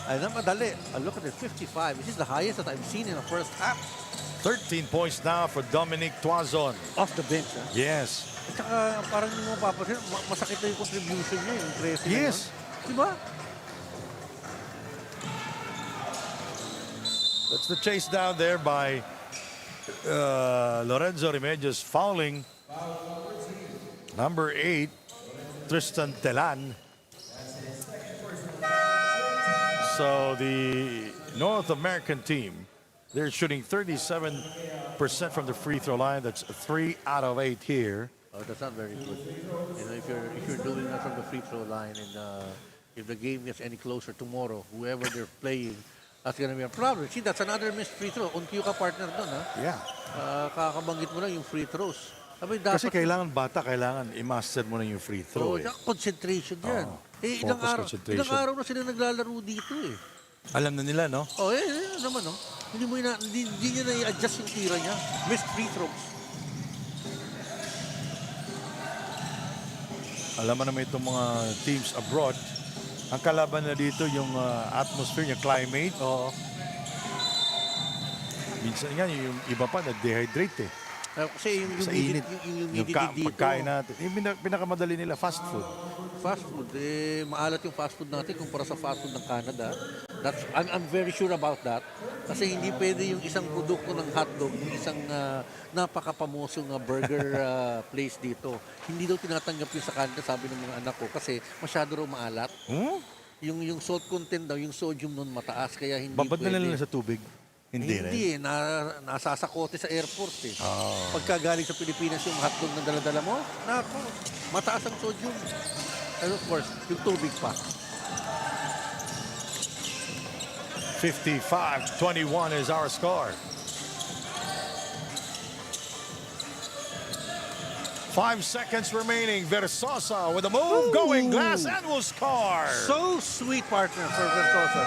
ay na madali. Look at it, 55. This is the highest that I've seen in the first half. 13 points now for Dominic Tuason. Off the bench, huh? Yes. At saka parang yung mga papasin, masakit na yung contribution niya, yung 13. Yes. Diba? That's the chase down there by Lorenzo Remedios, fouling number 8, Tristan Telan. So the North American team, they're shooting 37% from the free throw line. That's 3 out of 8 here. Oh, that's not very good. You know, if you're doing that from the free throw line, and if the game gets any closer tomorrow, whoever they're playing, that's gonna be a problem. See, that's another missed free throw. Unti ka partner doon, ha? Yeah. Kakabanggit mo lang yung free throws. Sabi, Kasi kailangan i-master mo na yung free throw. concentration yan. Focus, ilang araw na sila naglalaro dito eh. Alam na nila, no? Oh, naman, no? Hindi niya na i-adjust yung tira niya. Missed free throws. Alam mo naman itong mga teams abroad, ang kalaban na dito yung atmosphere, yung climate. Oo. Minsan nga, yung iba pa nag-dehydrate eh. Kasi yung Sa humidity, init. yung humidity dito. Pagkain natin. Yung pinakamadali nila, fast food. Fast food, maalat yung fast food natin kumpara sa fast food ng Canada. I'm very sure about that. Kasi hindi pwede yung isang produkto ng hotdog, yung isang napakapamosong burger place dito. Hindi daw tinatanggap yun sa Canada, sabi ng mga anak ko, kasi masyado raw maalat. Yung salt content daw, yung sodium nun mataas, kaya hindi Babad pwede. na nila sa tubig. Hindi rin. Nasasakote sa airport eh. Pagka galing sa Pilipinas yung hotdog na dala-dala mo, nako, mataas ang sodium. And of course, yung tubig pa. 55-21 is our score. 5 seconds remaining. Versosa with a move, going glass, and will score. So sweet partner for Versosa.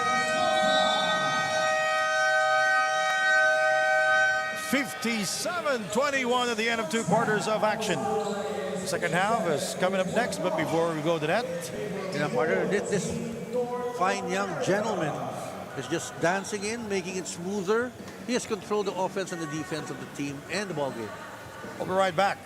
57-21 at the end of 2 quarters of action. Second half is coming up next, but before we go to that, partner, this fine young gentleman is just dancing in, making it smoother. He has controlled the offense and the defense of the team and the ball game. we'll be right back.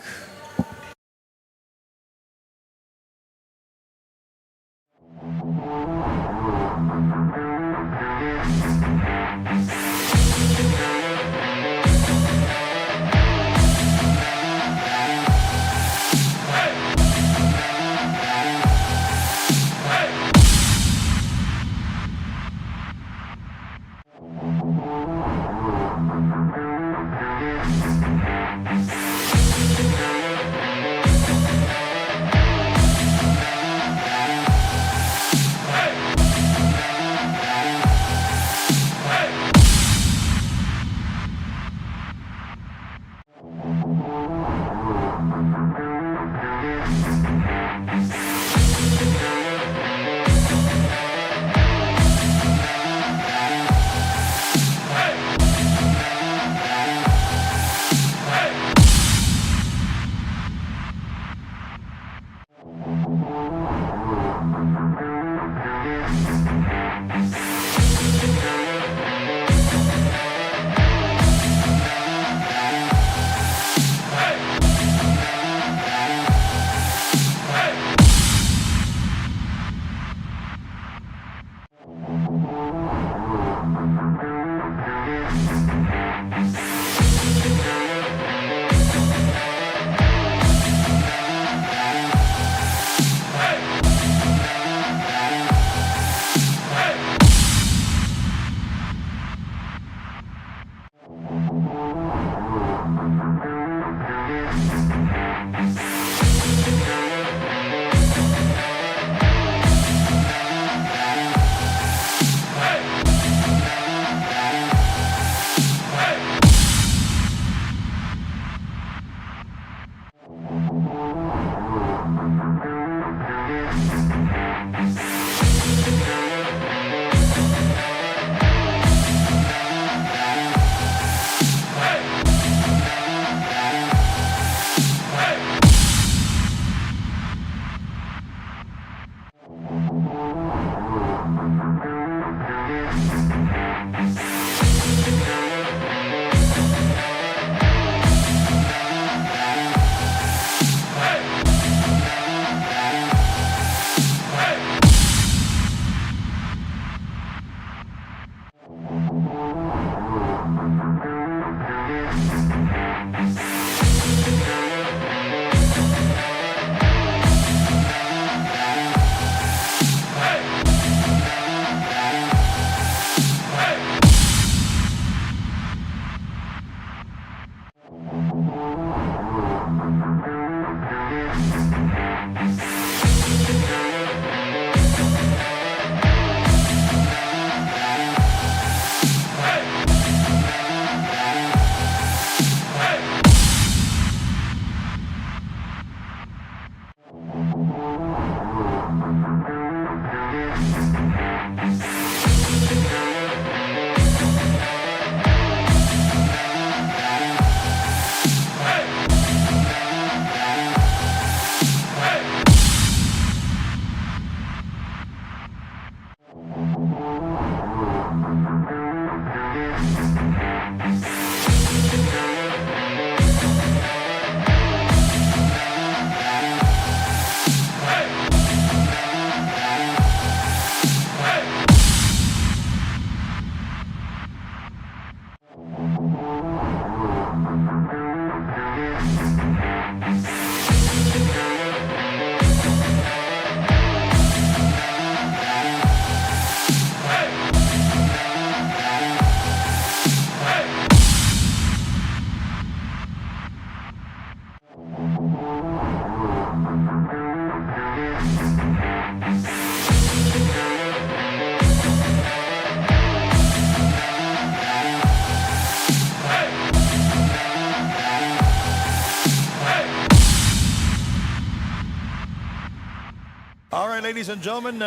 All right, ladies and gentlemen,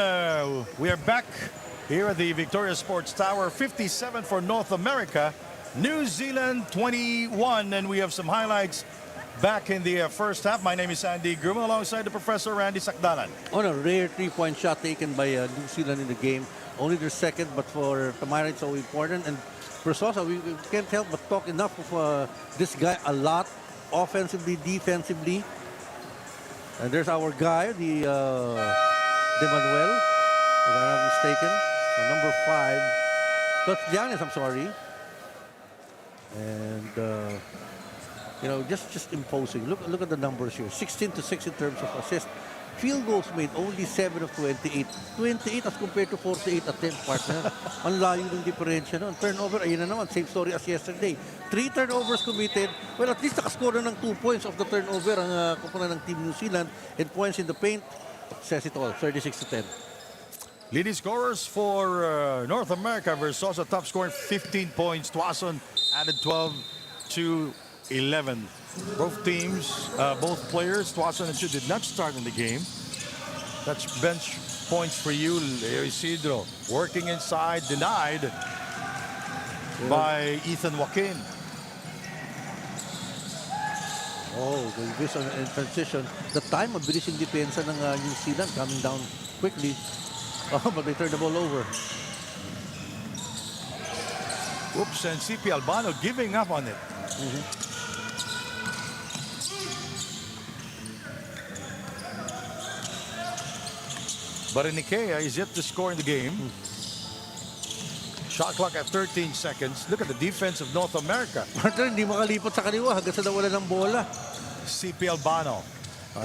we are back here at the Victoria Sports Tower. 57 for North America, New Zealand 21, and we have some highlights back in the first half. My name is Andy Gruma alongside the Professor Randy Sakdalan. On a rare three-point shot taken by New Zealand in the game. Only their second, but for Tamira it's so important. And for Sosa, we can't help but talk enough of this guy a lot, offensively, defensively. And there's our guy, the De Manuel, if I'm not mistaken. So number 5. That's Giannis, I'm sorry. And you know, just imposing. Look at the numbers here. 16 to 6 in terms of assists. Field goals made, only 7 of 28. 28 as compared to 48 attempts, partner. Ang layo ng diferensya, no? Turnover, ayun na naman, same story as yesterday. 3 turnovers committed. Well, at least nakascore ng 2 points of the turnover ang kupunan ng Team New Zealand. And points in the paint, says it all, 36 to 10. Leading scorers for North America versus top scoring 15 points. Tuason added 12 to 11. Both teams, both players, Tuason and Chu, did not start in the game. That's bench points for you, Leo Isidro. Working inside, denied by Ethan Joaquin. Oh, this in transition. The time, mabilis yung depensa ng New Zealand coming down quickly. Oh, but they turned the ball over. Oops, and CP Albano giving up on it. But Nikea is yet to score in the game. Shot clock at 13 seconds. Look at the defense of North America. Partner, hindi makalipot sa kaliwa hanggang sa nawala ng bola. CP Albano.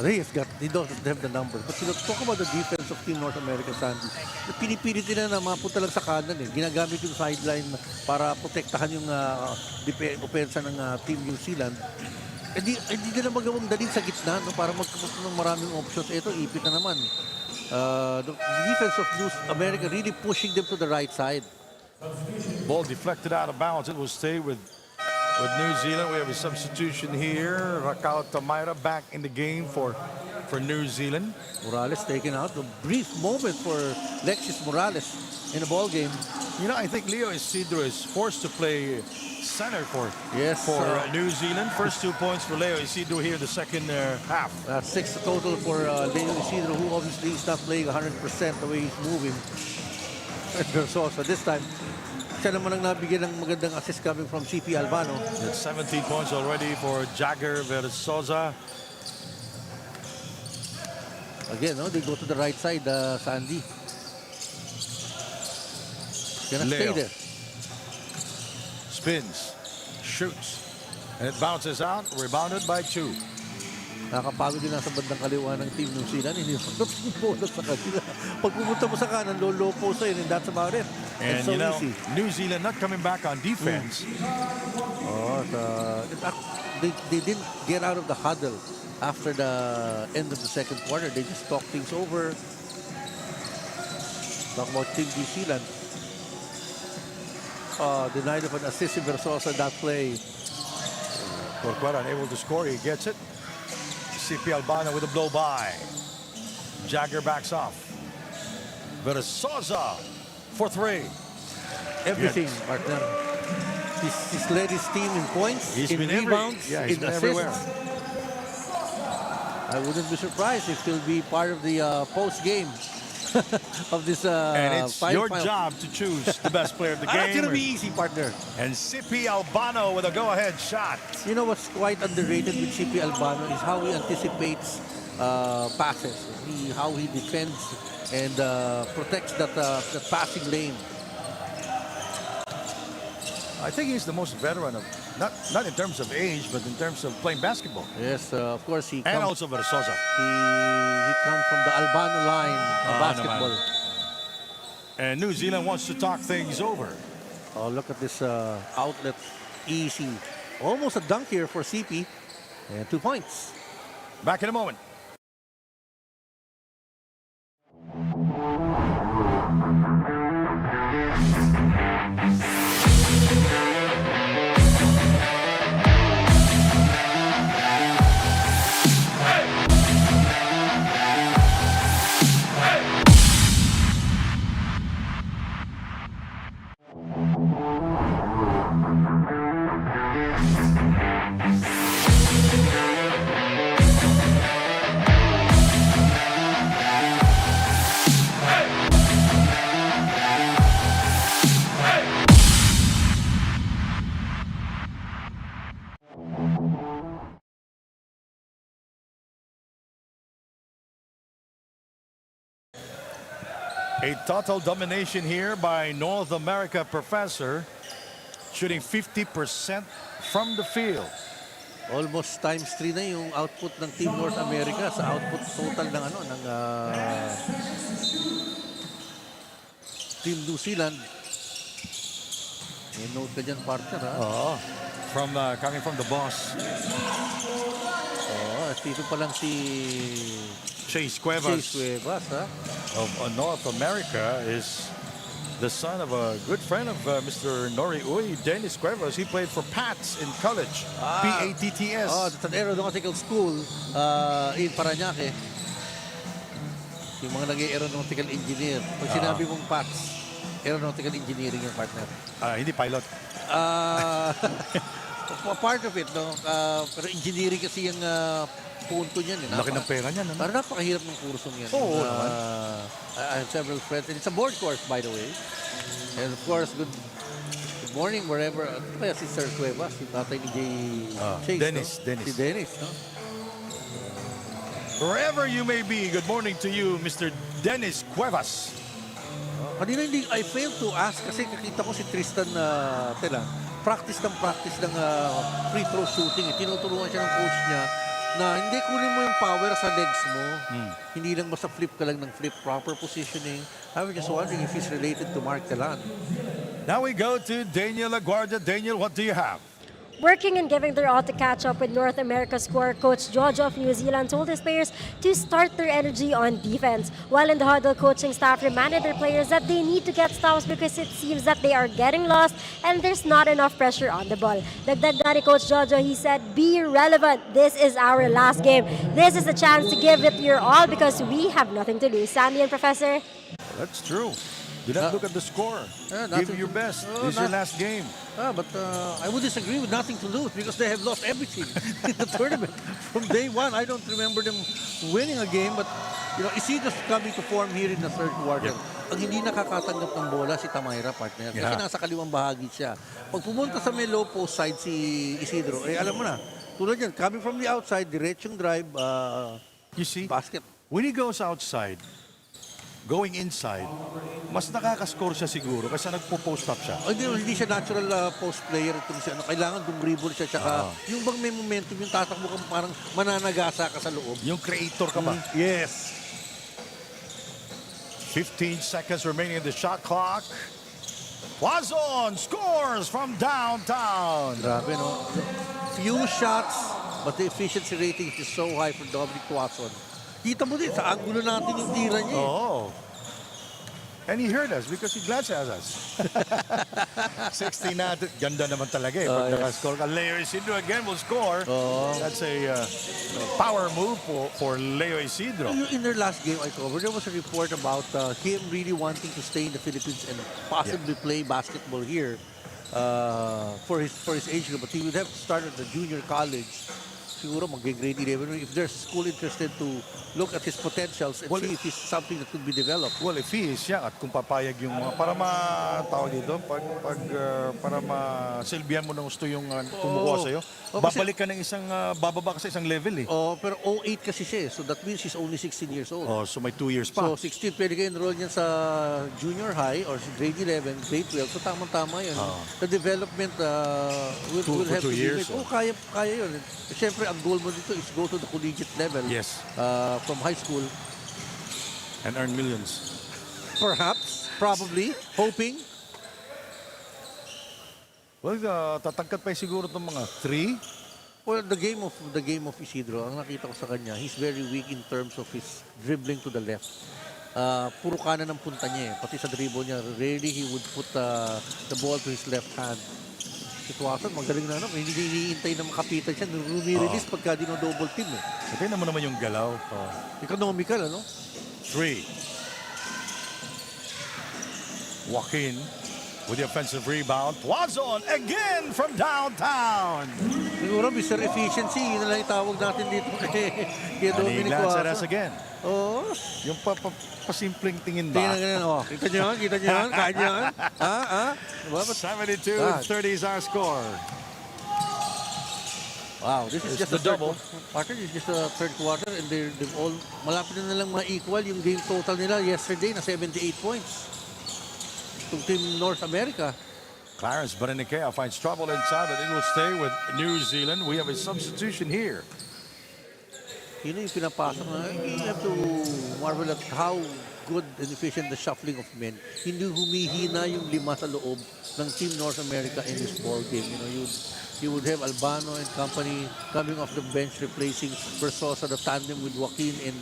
They don't have the numbers. But you know, talk about the defense of Team North America, Sandy. Pinipilit nila na mapunta lang sa kanan. Ginagamit yung sideline para protektahan yung opensa ng Team New Zealand. Hindi nila magawang dalhin sa gitna, no, para magkaroon ng maraming options. Ito, ipit na naman. The defense of New America really pushing them to the right side. Ball deflected out of bounds. It will stay with New Zealand. We have a substitution here. Raquel Tamira back in the game for New Zealand. Morales taken out. A brief moment for Lexis Morales in the ball game. You know, I think Leo Isidro is forced to play center for New Zealand. First 2 points for Leo Isidro here in the second half. 6 total for Leo Isidro, who obviously is not playing 100% the way he's moving. So this time, siya naman ang nabigyan ng magandang assist coming from CP Albano. It's 17 points already for Jagger Versosa. Again, no, they go to the right side, Sandy. Gonna stay there. Spins, shoots, and it bounces out, rebounded by Chu. Nakakapagod din sa bandang kaliwa ng Team New Zealand. Hindi mo bola sa kanila. Pag pumunta mo sa kanan, low post sa'yo, and that's about it. And it's so you know, easy. New Zealand not coming back on defense. They didn't get out of the huddle after the end of the second quarter. They just talked things over. Talk about Team New Zealand. Denied of an assist in Versosa that play. Corquera unable to score. He gets it. CP Albano with a blow by. Jagger backs off. Versosa for 3. Everything, partner. He's led his team in points, in rebounds, he's in been assists. everywhere. I wouldn't be surprised if he'll be part of the post-game of this and it's your final. job to choose the best player of the game. It's going to be easy, partner. And CP Albano with a go-ahead shot. You know what's quite underrated with CP Albano is how he anticipates passes, how he defends and protects that passing lane. I think he's the most veteran of, not in terms of age, but in terms of playing basketball. Yes, of course he And comes. also Versosa. He comes from the Albano line of basketball. And New Zealand wants to talk things over. Oh, look at this outlet. Easy. Almost a dunk here for CP. And 2 points. Back in a moment. A total domination here by North America Professor, shooting 50% from the field. Almost times 3 na yung output ng Team North America sa output total ng Team New Zealand. May note ka dyan, partner, ha? Oh, coming from the boss. At dito pa lang si Chase Cuevas ha? of North America is the son of a good friend of Mr. Nori Uy, Dennis Cuevas. He played for PATS in college. PATTS. That's an aeronautical school in Parañaque. Yung mga nag-aeronautical engineer. Pag sinabi mong PATS, aeronautical engineering yung partner. Hindi pilot. Part of it, no? Pero engineering kasi yung punto niyan. Laki ng pera niyan. Ano? Parang napakahirap ng kursong yan. Oo, I have several friends. And it's a board course, by the way. And of course, good morning wherever. Kaya si Sir Cuevas, si tatay ni Chase. Dennis. No? Si Dennis, no? Wherever you may be, good morning to you, Mr. Dennis Cuevas. Kanina I failed to ask kasi kakita ko si Tristan practice ng free throw shooting. Tinuturuan siya ng coach niya na hindi kunin mo yung power sa legs mo. Hindi lang basta flip ka lang ng flip. Proper positioning. I was just wondering if he's related to Mark Telan. Now we go to Daniel Aguardia. Daniel, what do you have? Working and giving their all to catch up with North America scorer Coach Jojo of New Zealand told his players to start their energy on defense. While in the huddle, coaching staff reminded their players that they need to get stops because it seems that they are getting lost and there's not enough pressure on the ball. Dagdag na ni Coach Jojo, he said, be relevant. This is our last game. This is the chance to give it your all because we have nothing to lose. Sammy and Professor? That's true. Do not look at the score. Give it your best. This is your last game. But I would disagree with nothing to lose because they have lost everything in the tournament. From day one, I don't remember them winning a game. But, Isidro's coming to form here in the third quarter. Ang hindi nakakatanggap ng bola si Tamayra, partner. Kasi nasa kaliwang bahagi siya. Pag pumunta sa may low post side si Isidro, alam mo na, tulad yan, coming from the outside, diretsong drive, You see, basket. when he goes outside, going inside, mas nakaka-score siya siguro kasi nagpo-post up siya. Hindi siya natural post player. Kailangan dumribble siya. Tsaka yung bang may momentum, yung tatakbo ka parang mananagasa ka sa loob. Yung creator ka ba? Yes. 15 seconds remaining in the shot clock. Wazon scores from downtown. Grabe, no? Few shots, but the efficiency rating is so high for Dominic Watson. Kita mo din, sa angulo natin yung tira niya. Oh. And he heard us because he glanced at us. 16 natin. Ganda naman talaga eh. Pag nakascore ka. Leo Isidro again will score. That's a power move for Leo Isidro. In their last game I covered, there was a report about him really wanting to stay in the Philippines and possibly play basketball here for his age group. But he would have to start at the junior college. Siguro mag-grade 11 if there's a school interested to look at his potentials and see if it's something that could be developed. Well, if he is young at kung papayag yung mga para tawag dito para masilbihan mo ng gusto yung kumukuha sa'yo, babalik ka ng bababa ka sa isang level eh. Pero 08 kasi siya eh. So that means he's only 16 years old. So may 2 years pa. So 16, pwede kayo enroll niyan sa junior high or grade 11, grade 12. So tamang-tama yun. The development will have 2 to be years. made. Kaya yun. Siyempre, ang goal mo dito is go to the collegiate level. Yes. From high school. And earn millions. Perhaps, probably, hoping. Well, tatangkat pa siguro itong mga 3. Well, the game of Isidro, ang nakita ko sa kanya, he's very weak in terms of his dribbling to the left. Puro kanan ang punta niya eh. Pati sa dribble niya, rarely he would put the ball to his left hand. Sitwasyon, magaling na hindi hinihintay na makapitan siya. Rumi-release pagka dino-double team eh. Ito naman yung galaw. Economical, ano? 3. Joaquin with the offensive rebound. Wazon again from downtown. Siguro, Mr. Efficiency, yun na lang itawag natin dito kay Dominic Watson. Again. Oo. Yung pasimpleng tingin ba? Tingnan. Kita nyo yan? Kaya nyo yan? 72-30 is our score. Wow, this is It's just the the third double. quarter. This is just the third quarter and they've all malapit na lang ma-equal yung game total nila yesterday na 78 points. Itong Team North America. Clarence Berenicea finds trouble inside, but it will stay with New Zealand. We have a substitution here. Yun yung pinapasok na. You have to marvel at how good and efficient the shuffling of men. Hindi humihina yung 5 sa loob ng Team North America in this ball game. You know, you would have Albano and company coming off the bench replacing Versosa, the tandem with Joaquin and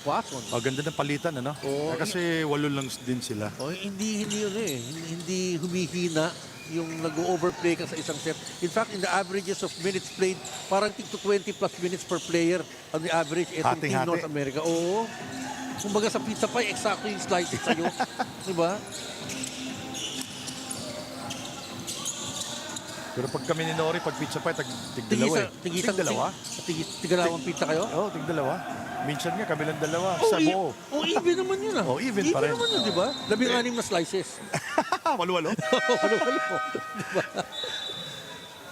Poisson. Maganda ng palitan, ano? Oo. Kasi 8 lang din sila. Oh, hindi yun eh. Hindi humihina yung nag-overplay ka sa isang set. In fact, in the averages of minutes played, parang to 20 plus minutes per player on the average itong Team Hati-hati. North America. Oo. Kumbaga sa pizza pie, exactly yung slices sa'yo. Diba? Pero pag kami ni Nori, pag pizza pie, tig-dalawa eh. Tig-dalawa? Tig-dalawang pizza kayo? Oo, tig-dalawa. Minsan nga, kabilang dalawa. Oh, Sa buo. Even naman yun ah. Oh, even pa rin. Even naman yun, di ba? 16 na slices. Walo-walo. Walo-walo. Diba?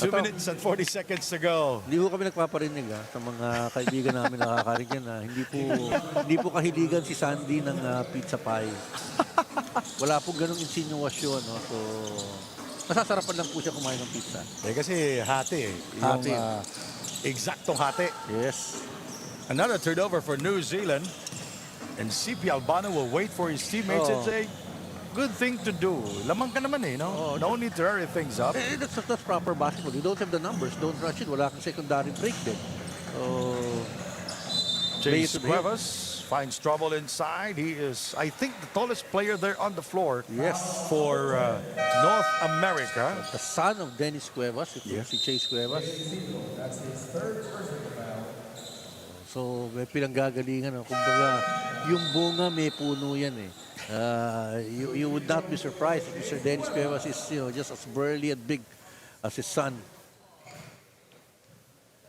2 minutes and 40 seconds to go. Hindi po kami nagpaparinig sa mga kaibigan namin nakakarig yan. Hindi po kahiligan si Sandy ng pizza pie. Wala po ganong insinuasyon. No? So, masasarapan lang po siya kumain ng pizza. Eh kasi hati eh. Hati. Yung eksaktong hati. Yes. Another turnover for New Zealand. And CP Albano will wait for his teammates. Oh. It's a good thing to do. Lamang ka naman eh, no? Oh, No need to hurry things up. That's proper basketball. You don't have the numbers. Don't rush it. Wala kang secondary break din. Chase Play it to the Cuevas finds trouble inside. He is, I think, the tallest player there on the floor. Yes. For North America. The son of Dennis Cuevas, si Chase Cuevas. So, may pinanggagalingan. Kumbaga, yung bunga may puno yan eh. You would not be surprised if Mr. Dennis Cuevas is just as burly and big as his son.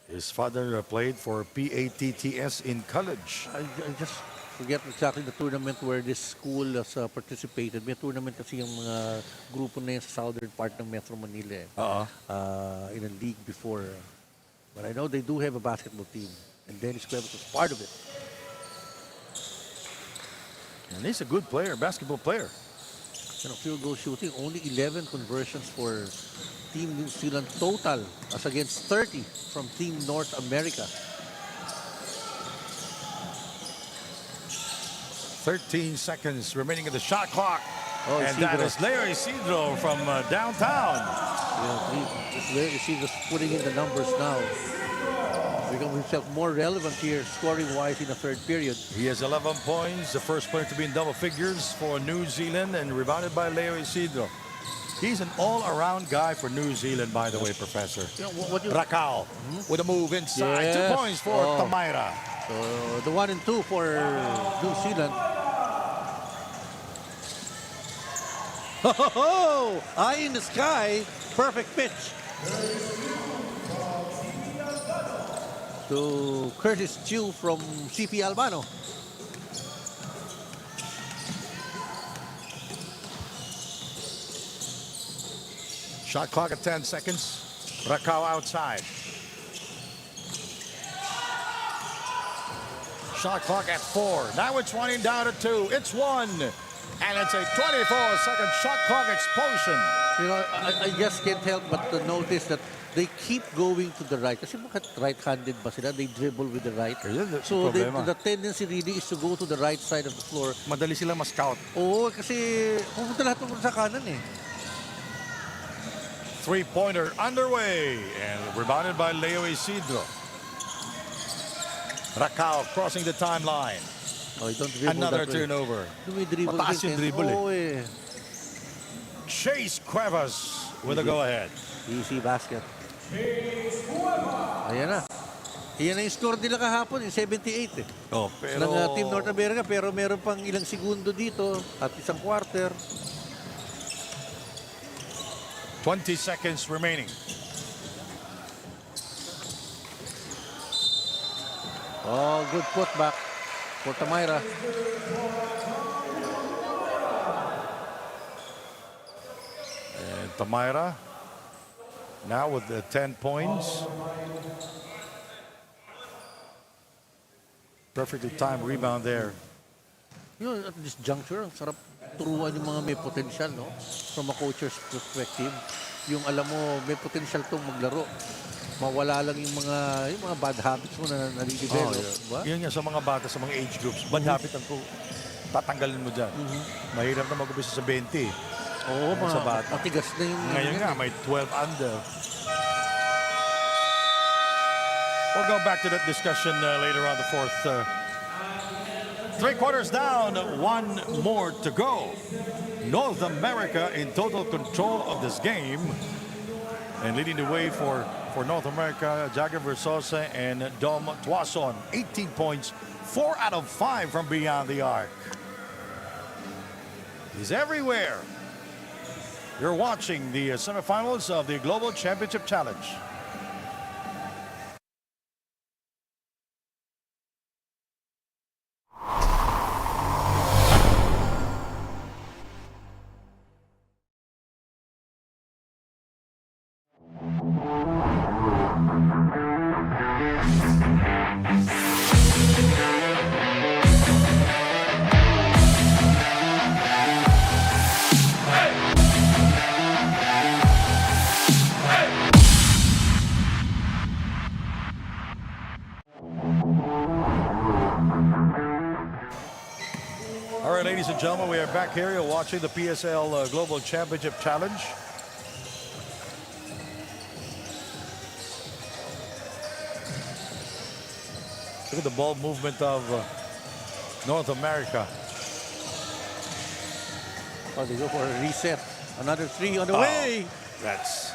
His father played for PATTS in college. I just forget exactly the tournament where this school has participated. May tournament kasi yung mga grupo na yun sa southern part ng Metro Manila eh. In a league before. But I know they do have a basketball team. And Dennis Cuevas was part of it. And he's a good player, basketball player. Field goal shooting, only 11 conversions for Team New Zealand total as against 30 from Team North America. 13 seconds remaining in the shot clock. Oh, and that Isidro. is Larry Isidro from downtown. You see this putting in the numbers now. Become himself more relevant here, scoring-wise in the third period. He has 11 points, the first player to be in double figures for New Zealand, and rebounded by Leo Isidro. He's an all-around guy for New Zealand, by the way, Professor. Rakao with a move inside. Yes. 2 points for Tamaira. So the 1 and 2 for New Zealand. Oh, eye in the sky, perfect pitch. To Curtis Chiu from CP Albano. Shot clock at 10 seconds. Rakao outside. Shot clock at 4. Now it's running down to 2. It's 1. And it's a 24-second shot clock explosion. You know, I just can't help but to notice that they keep going to the right. Kasi bakit right-handed ba sila? They dribble with the right. So the tendency really is to go to the right side of the floor. Madali silang ma-scout. Oo, kasi pupunta lahat sa kanan eh. Three-pointer underway. And rebounded by Leo Isidro. Rakao crossing the timeline. Oh, don't dribble Another that way. turnover. Dumidribble Mataas yung dribble eh. Oo eh. Chase Cuevas with a go-ahead. Easy basket. Ayan na. Ayan na yung score nila kahapon, yung 78 eh. Oh, pero Ng Team North America, pero meron pang ilang segundo dito at isang quarter. 20 seconds remaining. Oh, good putback for Tamaira. And Tamaira now with the 10 points. Perfectly timed rebound there. You know, at this juncture, ang sarap turuan yung mga may potential, no? From a coach's perspective. Yung alam mo, may potential tong maglaro. Mawala lang yung mga bad habits mo na nalidevelop. Diba? Yun nga sa mga bata, sa mga age groups. Bad habit ang tatanggalin mo dyan. Mahirap na mag-umpisa sa 20. Oo, sa bata. matigas na yung... Ngayon nga, may 12 under. We'll go back to that discussion later on the fourth. 3 quarters down, 1 more to go. North America in total control of this game. And leading the way for North America, Jagger Versosa and Dom Tuason. 18 points, 4 out of 5 from beyond the arc. He's everywhere. You're watching the semifinals of the Global Championship Challenge. All right, ladies and gentlemen, we are back here. You're watching the PSL Global Championship Challenge. Look at the ball movement of North America. Oh, they go for a reset. Another 3 on the way. That's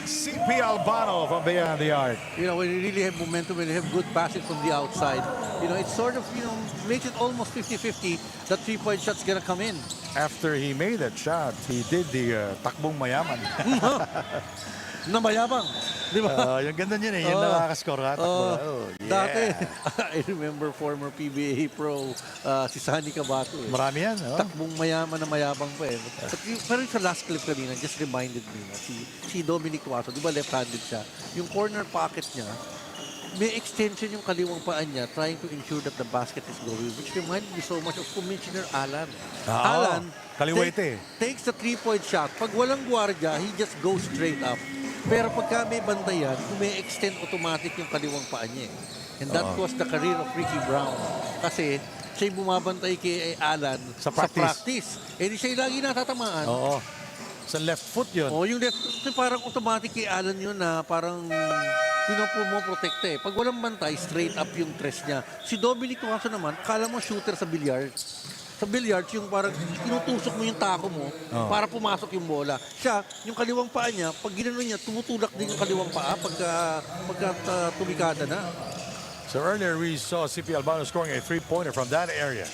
CP Albano from beyond the arc. You know, when you really have momentum, when you have good passes from the outside, you know, it's sort of, you know, makes it almost 50-50 that 3-point shot's gonna come in. After he made that shot, he did the takbong mayaman. Na mayabang, di ba? Yung ganda niya yung nakakascore ha. Dati, I remember former PBA pro si Sunny Cabato. Marami yan. Takbong mayaman na mayabang pa eh. Pero sa last clip kanina, just reminded me, no, si Dominic Waso, di ba left-handed siya? Yung corner pocket niya, may extension yung kaliwang paan niya trying to ensure that the basket is going, which reminded me so much of Commissioner Alan. Alan kaliwete. Takes the 3-point shot. Pag walang gwardiya, he just goes straight up. Pero pagka may bantayan, may-extend automatic yung kaliwang paa niya. And that was the career of Ricky Brown. Kasi siya bumabantay kay Alan sa practice. Eh di siya lagi natatamaan. Oo. Sa left foot yun. Oh, yung left foot, parang automatic kay Alan yun na parang pinoprotekta eh. Pag walang bantay, straight up yung tres niya. Si Dominic Tuason naman, akala mo shooter sa billiards. Sa billiards, yung parang tinutusok mo yung tako mo para pumasok yung bola. Siya, yung kaliwang paa niya, pag ginano niya, tumutulak din yung kaliwang paa pagka tumikada na. So earlier we saw CP Albano scoring a 3-pointer from that area.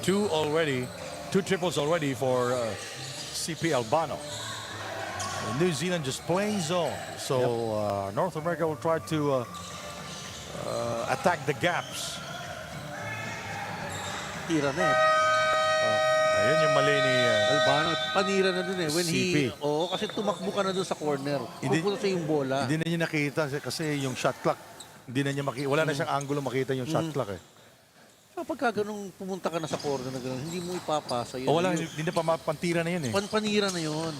2 triples already for CP Albano. And New Zealand just playing zone. So North America will try to attack the gaps. Tira na eh. Ayun yung mali ni Albano, panira na dun eh. When CP. kasi tumakbo ka na dun sa corner. Pupunta sa yung bola. Hindi na niya nakita kasi yung shot clock, hindi na niya wala na siyang angulo makita yung shot clock eh. So, pagka ganun, pumunta ka na sa corner na ganun, hindi mo ipapasa yun. Wala, hindi na pantira na yun eh. Panira na yun.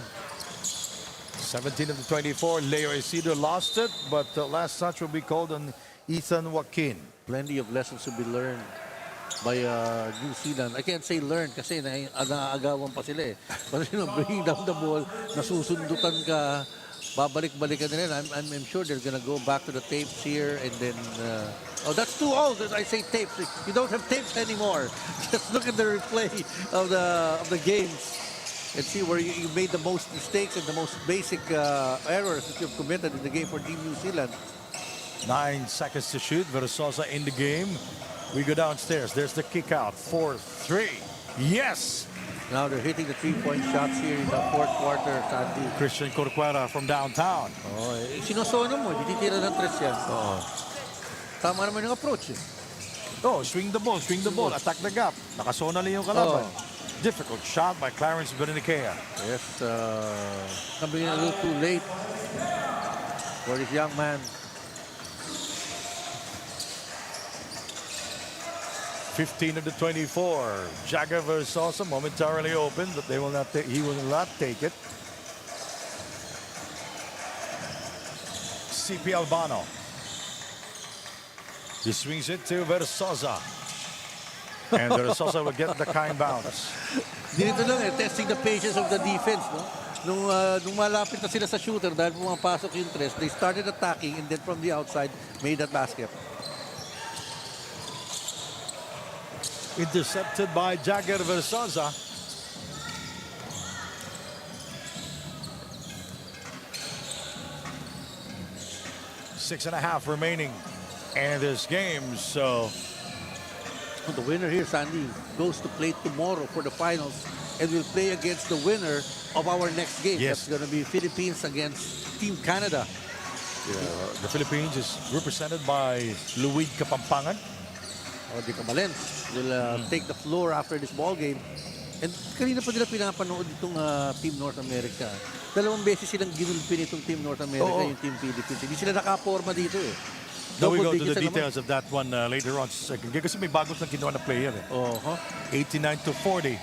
17 of the 24, Leo Isidro lost it, but last touch will be called on Ethan Joaquin. Plenty of lessons to be learned by New Zealand. I can't say learn kasi naaagawan pa sila eh. But you know, bringing down the ball, nasusundutan ka, babalik-balikan nila. I'm sure they're gonna go back to the tapes here and then... oh, that's too old. I say tapes. You don't have tapes anymore. Just look at the replay of the games and see where you made the most mistakes and the most basic errors that you've committed in the game for Team New Zealand. 9 seconds to shoot. Versosa in the game. We go downstairs. There's the kick out. 4-3. Yes! Now they're hitting the 3-point shots here in the fourth quarter, Sandy. Christian Corcuera from downtown. Oh, sinusono mo. Titira ng tres yan. Tama naman yung approach eh. Oh, swing the ball. Attack the gap. Nakasona lang yung kalaban. Difficult shot by Clarence Beninicea. Yes, coming in a little too late for this young man. 15 of the 24. Jagger Versosa momentarily open, but he will not take it. CP Albano. He swings it to Versosa. And Versosa will get the kind bounce. Dito lang testing the patience of the defense, no? Nung malapit na sila sa shooter dahil pumapasok yung tres, they started attacking and then from the outside made that basket. Intercepted by Jagger Versosa. Six and a half remaining in this game, so The winner here, Sandy, goes to play tomorrow for the finals and will play against the winner of our next game. Yes. That's going to be Philippines against Team Canada. the Philippines is represented by Luis Kapampangan. Di Camalens will take the floor after this ball game. And kanina pa nila pinapanood itong Team North America. Dalawang beses silang ginulpin itong Team North America, yung Team Philippines. Hindi sila nakaporma dito eh. Now we go to Double the digits na details of that one later on sa second game. Kasi may bagos na kinuha na player eh. 89-40.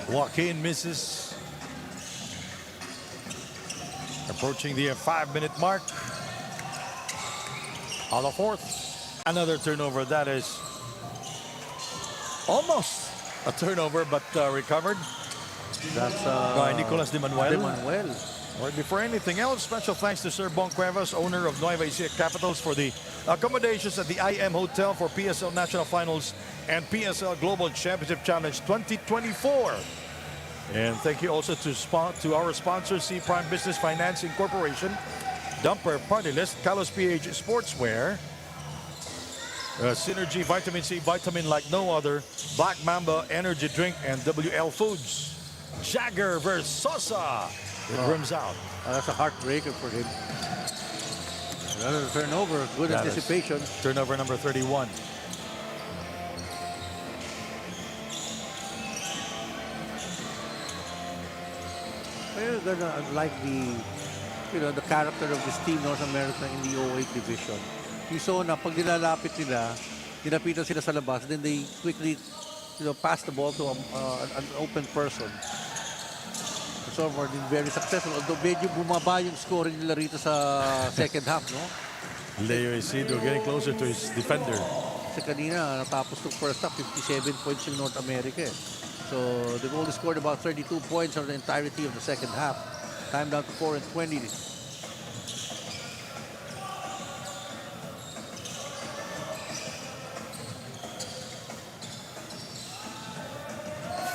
Joaquin misses. Approaching the 5-minute mark. On the fourth. Another turnover. That is almost a turnover, but recovered That's by Nicolas de Manuel. Or before anything else, special thanks to Sir Bon Cuevas, owner of Nueva Ecija Capitals, for the accommodations at the IM Hotel for PSL National Finals and PSL Global Championship Challenge 2024. And thank you also to our sponsor, C Prime Business Financing Corporation, Dumper Party List, Kalos PH Sportswear, Synergy Vitamin C, vitamin like no other, Black Mamba Energy Drink, and WL Foods. Jagger Versosa. It rims out. That's a heartbreaker for him. Another turnover. Good That anticipation. Turnover number 31. You're gonna like the character of this team North America in the 08 division. You saw na pag nilalapit nila, nilapitan sila sa labas, then they quickly pass the ball to an open person. So far, been very successful. Although medyo bumaba yung scoring nila rito sa second half, no? Leo Isidro getting closer to his defender. Kasi kanina, natapos yung first half, 57 points in North America. So they've only scored about 32 points on the entirety of the second half. Time down to 4 and 20.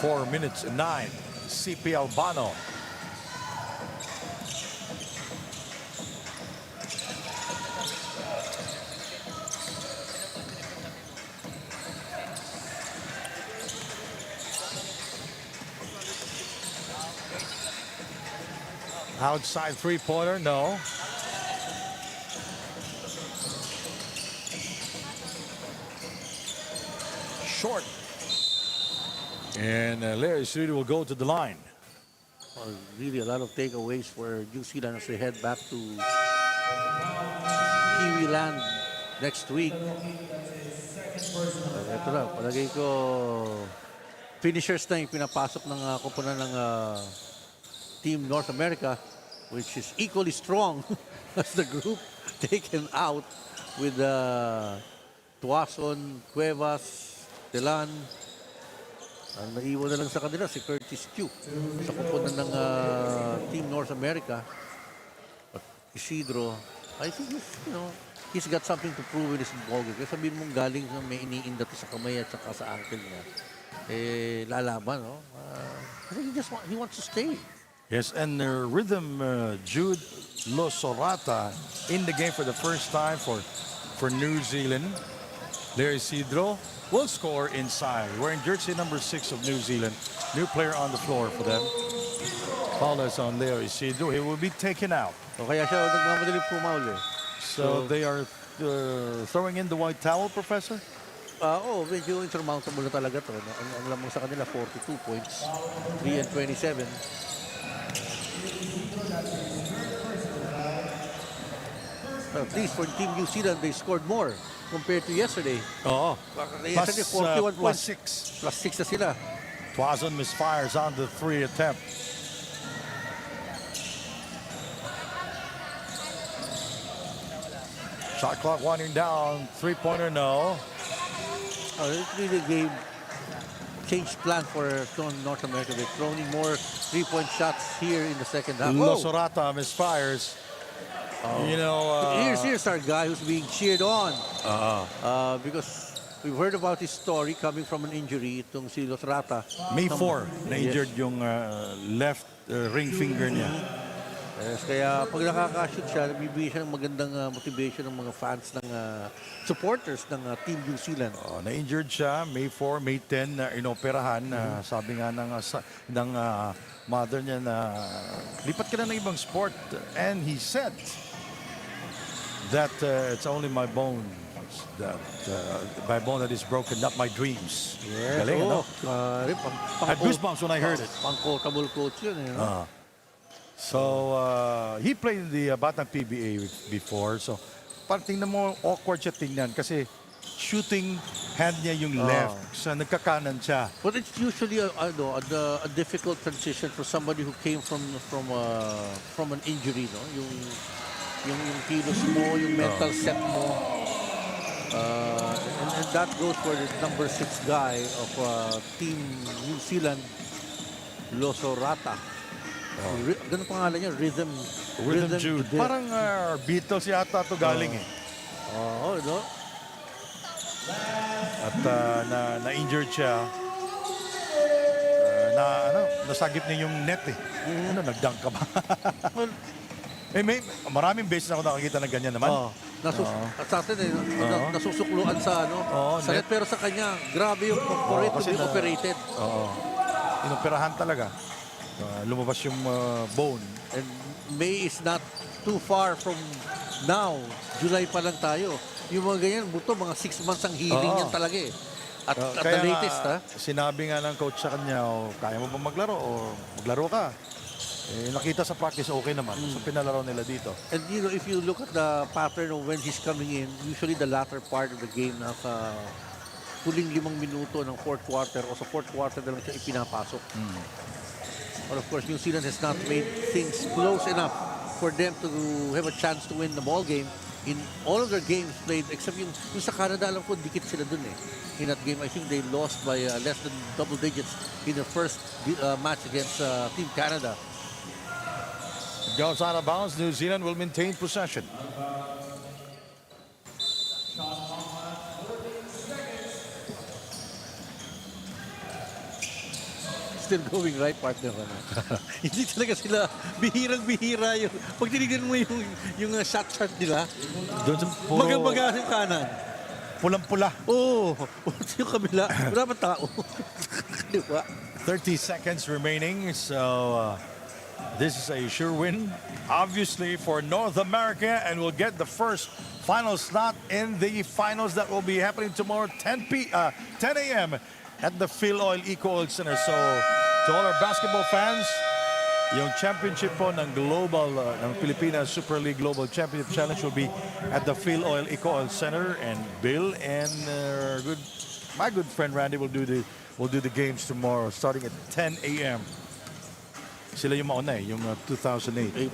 4 minutes and 9. CP Albano. Outside three-pointer, no. Short. And Larry Sudi will go to the line. Well, really a lot of takeaways for New Zealand as they head back to Kiwi land next week. Ito lang, palagay ko finishers na yung pinapasok ng koponan ng Team North America, which is equally strong as the group taken out with Tuason, Cuevas, Delan. Ang naiwan na lang sa kanila si Curtis Q sa koponan ng Team North America. But Isidro, I think he's got something to prove in this ball game. Kasi sabihin mong galing na may iniinda sa kamay at saka sa ankle niya. Lalaban, no? I think he wants to stay. Yes, and Rhythm Jude Losorata in the game for the first time for New Zealand. Larry Isidro will score inside. Wearing jersey number 6 of New Zealand. New player on the floor for them. Foul is on Larry Isidro. He will be taken out. So kaya siya nagmamadaling pumaul eh. So they are throwing in the white towel, Professor? Medyo insurmountable na talaga to. Ang lamang sa kanila, 42 points. 3 and 27. At least for Team New Zealand, they scored more compared to yesterday. Oo. Yesterday, 41 plus points. 6. Plus 6 na sila. Twazon misfires on the 3 attempt. Shot clock winding down. 3-pointer, no. It really gave changed plan for North America. They're throwing more 3-point shots here in the second half. Losorata misfires. You know, Here's our guy who's being cheered on. Because we've heard about his story coming from an injury, itong si Losorata. May 4, na-injured yung left ring finger niya. Yes, kaya pag nakaka-shoot siya, nabibigay siya ng magandang motivation ng mga fans ng supporters ng Team New Zealand. Na-injured siya, May 4, May 10 na inoperahan. Sabi nga ng mother niya na lipat ka na ng ibang sport. And he said that it's only my bone. My bone that is broken, not my dreams. Yes. Galing, ano? Had goosebumps when I heard it. Pang-quotable quotes yun. You know? So, he played in the Batang PBA before. So, parang tingnan mo, awkward siya tingnan kasi shooting hand niya yung left. So, nagkakanan siya. But it's usually a difficult transition for somebody who came from an injury, no? Yung kilos mo, yung mental set mo. And that goes for the number 6 guy of Team New Zealand, Losorata. Ganun pangalan niya, Rhythm Jude. Parang Beatles yata ito galing eh. No? At na-injured siya. Nasagip niya yung net eh. Nagdunk ka ba? Maraming beses ako nakakita ng ganyan naman. At sa atin nasusukluan sa sa net, pero sa kanya, grabe yung for it to be operated. Inoperahan talaga. Lumabas yung bone. And May is not too far from now. July pa lang tayo. Yung mga ganyan, buto, mga 6 months ang healing yan talaga eh. At the latest, sinabi nga ng coach sa kanya, kaya mo ba maglaro o maglaro ka? Nakita sa practice, okay naman. So pinalaro nila dito. And you know, if you look at the pattern of when he's coming in, usually the latter part of the game, huling 5 minuto ng fourth quarter o sa fourth quarter na lang siya ipinapasok. But of course, New Zealand has not made things close enough for them to have a chance to win the ball game in all of their games played, except yung sa Canada, alam ko, dikit sila dun eh. In that game, I think they lost by less than double digits in the first match against Team Canada. Goes out of bounds. New Zealand will maintain possession. Still going right, partner. Hindi talaga sila bihirang-bihira yung pag tinignan mo yung shot nila. Doon sa puro Maga-maga yung kanan. pulang-pula. Yung kabila, wala pa tao. Di ba? 30 seconds remaining. So this is a sure win, obviously, for North America, and we'll get the first final slot in the finals that will be happening tomorrow, 10 a.m. at the Phil Oil Eco Oil Center. So to all our basketball fans, yung championship po ng global, ng Pilipinas Super League Global Championship Challenge will be at the Phil Oil Eco Oil Center, and Bill and my good friend Randy will do the games tomorrow starting at 10 a.m. Sila yung mauna eh, yung 2008.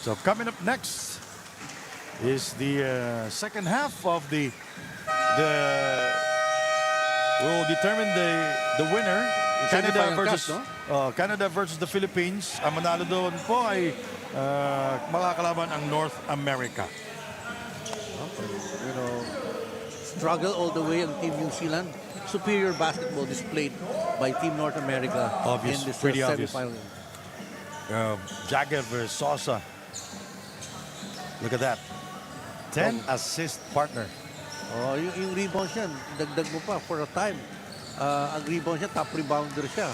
So coming up next is the second half of the will determine the winner. Canada versus the Philippines. Ang manalo doon po ay makakalaban ang North America. You know, struggle all the way ang Team New Zealand. Superior basketball displayed by Team North America in this semifinal. Jagger versus Sosa. Look at that. 10 assist partner. Yung rebound siya, dagdag mo pa for a time. Ang rebound siya, top rebounder siya.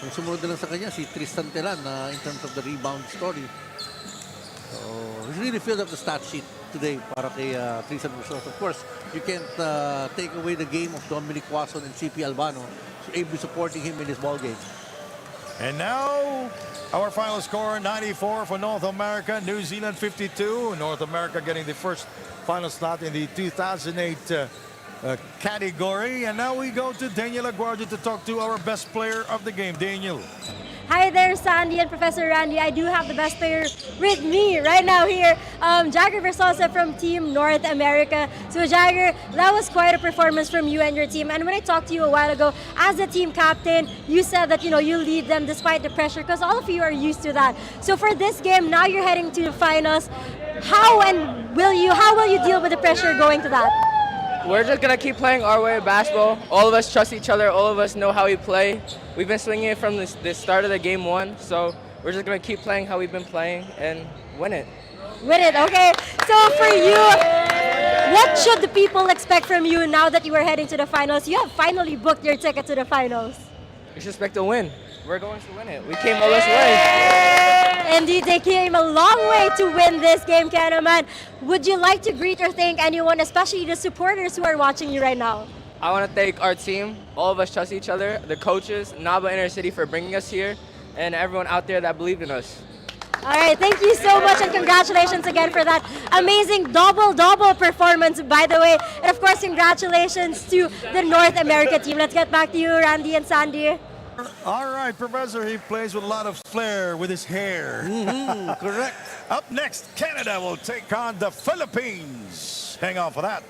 Ang sumunod na lang sa kanya, si Tristan Telan in terms of the rebound story. So, he's really filled up the stat sheet today para kay Tristan Telan. Of course, you can't take away the game of Dominic Watson and CP Albano, so able supporting him in his ball game. And now, our final score, 94 for North America, New Zealand 52. North America getting the first final slot in the 2008 category. And now we go to Daniel Aguardia to talk to our best player of the game. Daniel. Hi there, Sandy and Professor Randy. I do have the best player with me right now here, Jagger Versosa from Team North America. So Jagger, that was quite a performance from you and your team. And when I talked to you a while ago, as a team captain, you said that you lead them despite the pressure because all of you are used to that. So for this game, now you're heading to the finals. How will you deal with the pressure going to that? We're just gonna keep playing our way of basketball. All of us trust each other. All of us know how we play. We've been swinging it from the start of the game one. So we're just gonna keep playing how we've been playing and win it. Win it, okay. So for you, what should the people expect from you now that you are heading to the finals? You have finally booked your ticket to the finals. We should expect to win. We're going to win it. We came all this way. Indeed, they came a long way to win this game, Kanaman. Would you like to greet or thank anyone, especially the supporters who are watching you right now? I want to thank our team. All of us trust each other. The coaches, Naba Inner City for bringing us here, and everyone out there that believed in us. All right, thank you so much and congratulations again for that amazing double performance, by the way. And of course, congratulations to the North America team. Let's get back to you, Randy and Sandy. All right, Professor, he plays with a lot of flair with his hair. Correct. Up next, Canada will take on the Philippines. Hang on for that.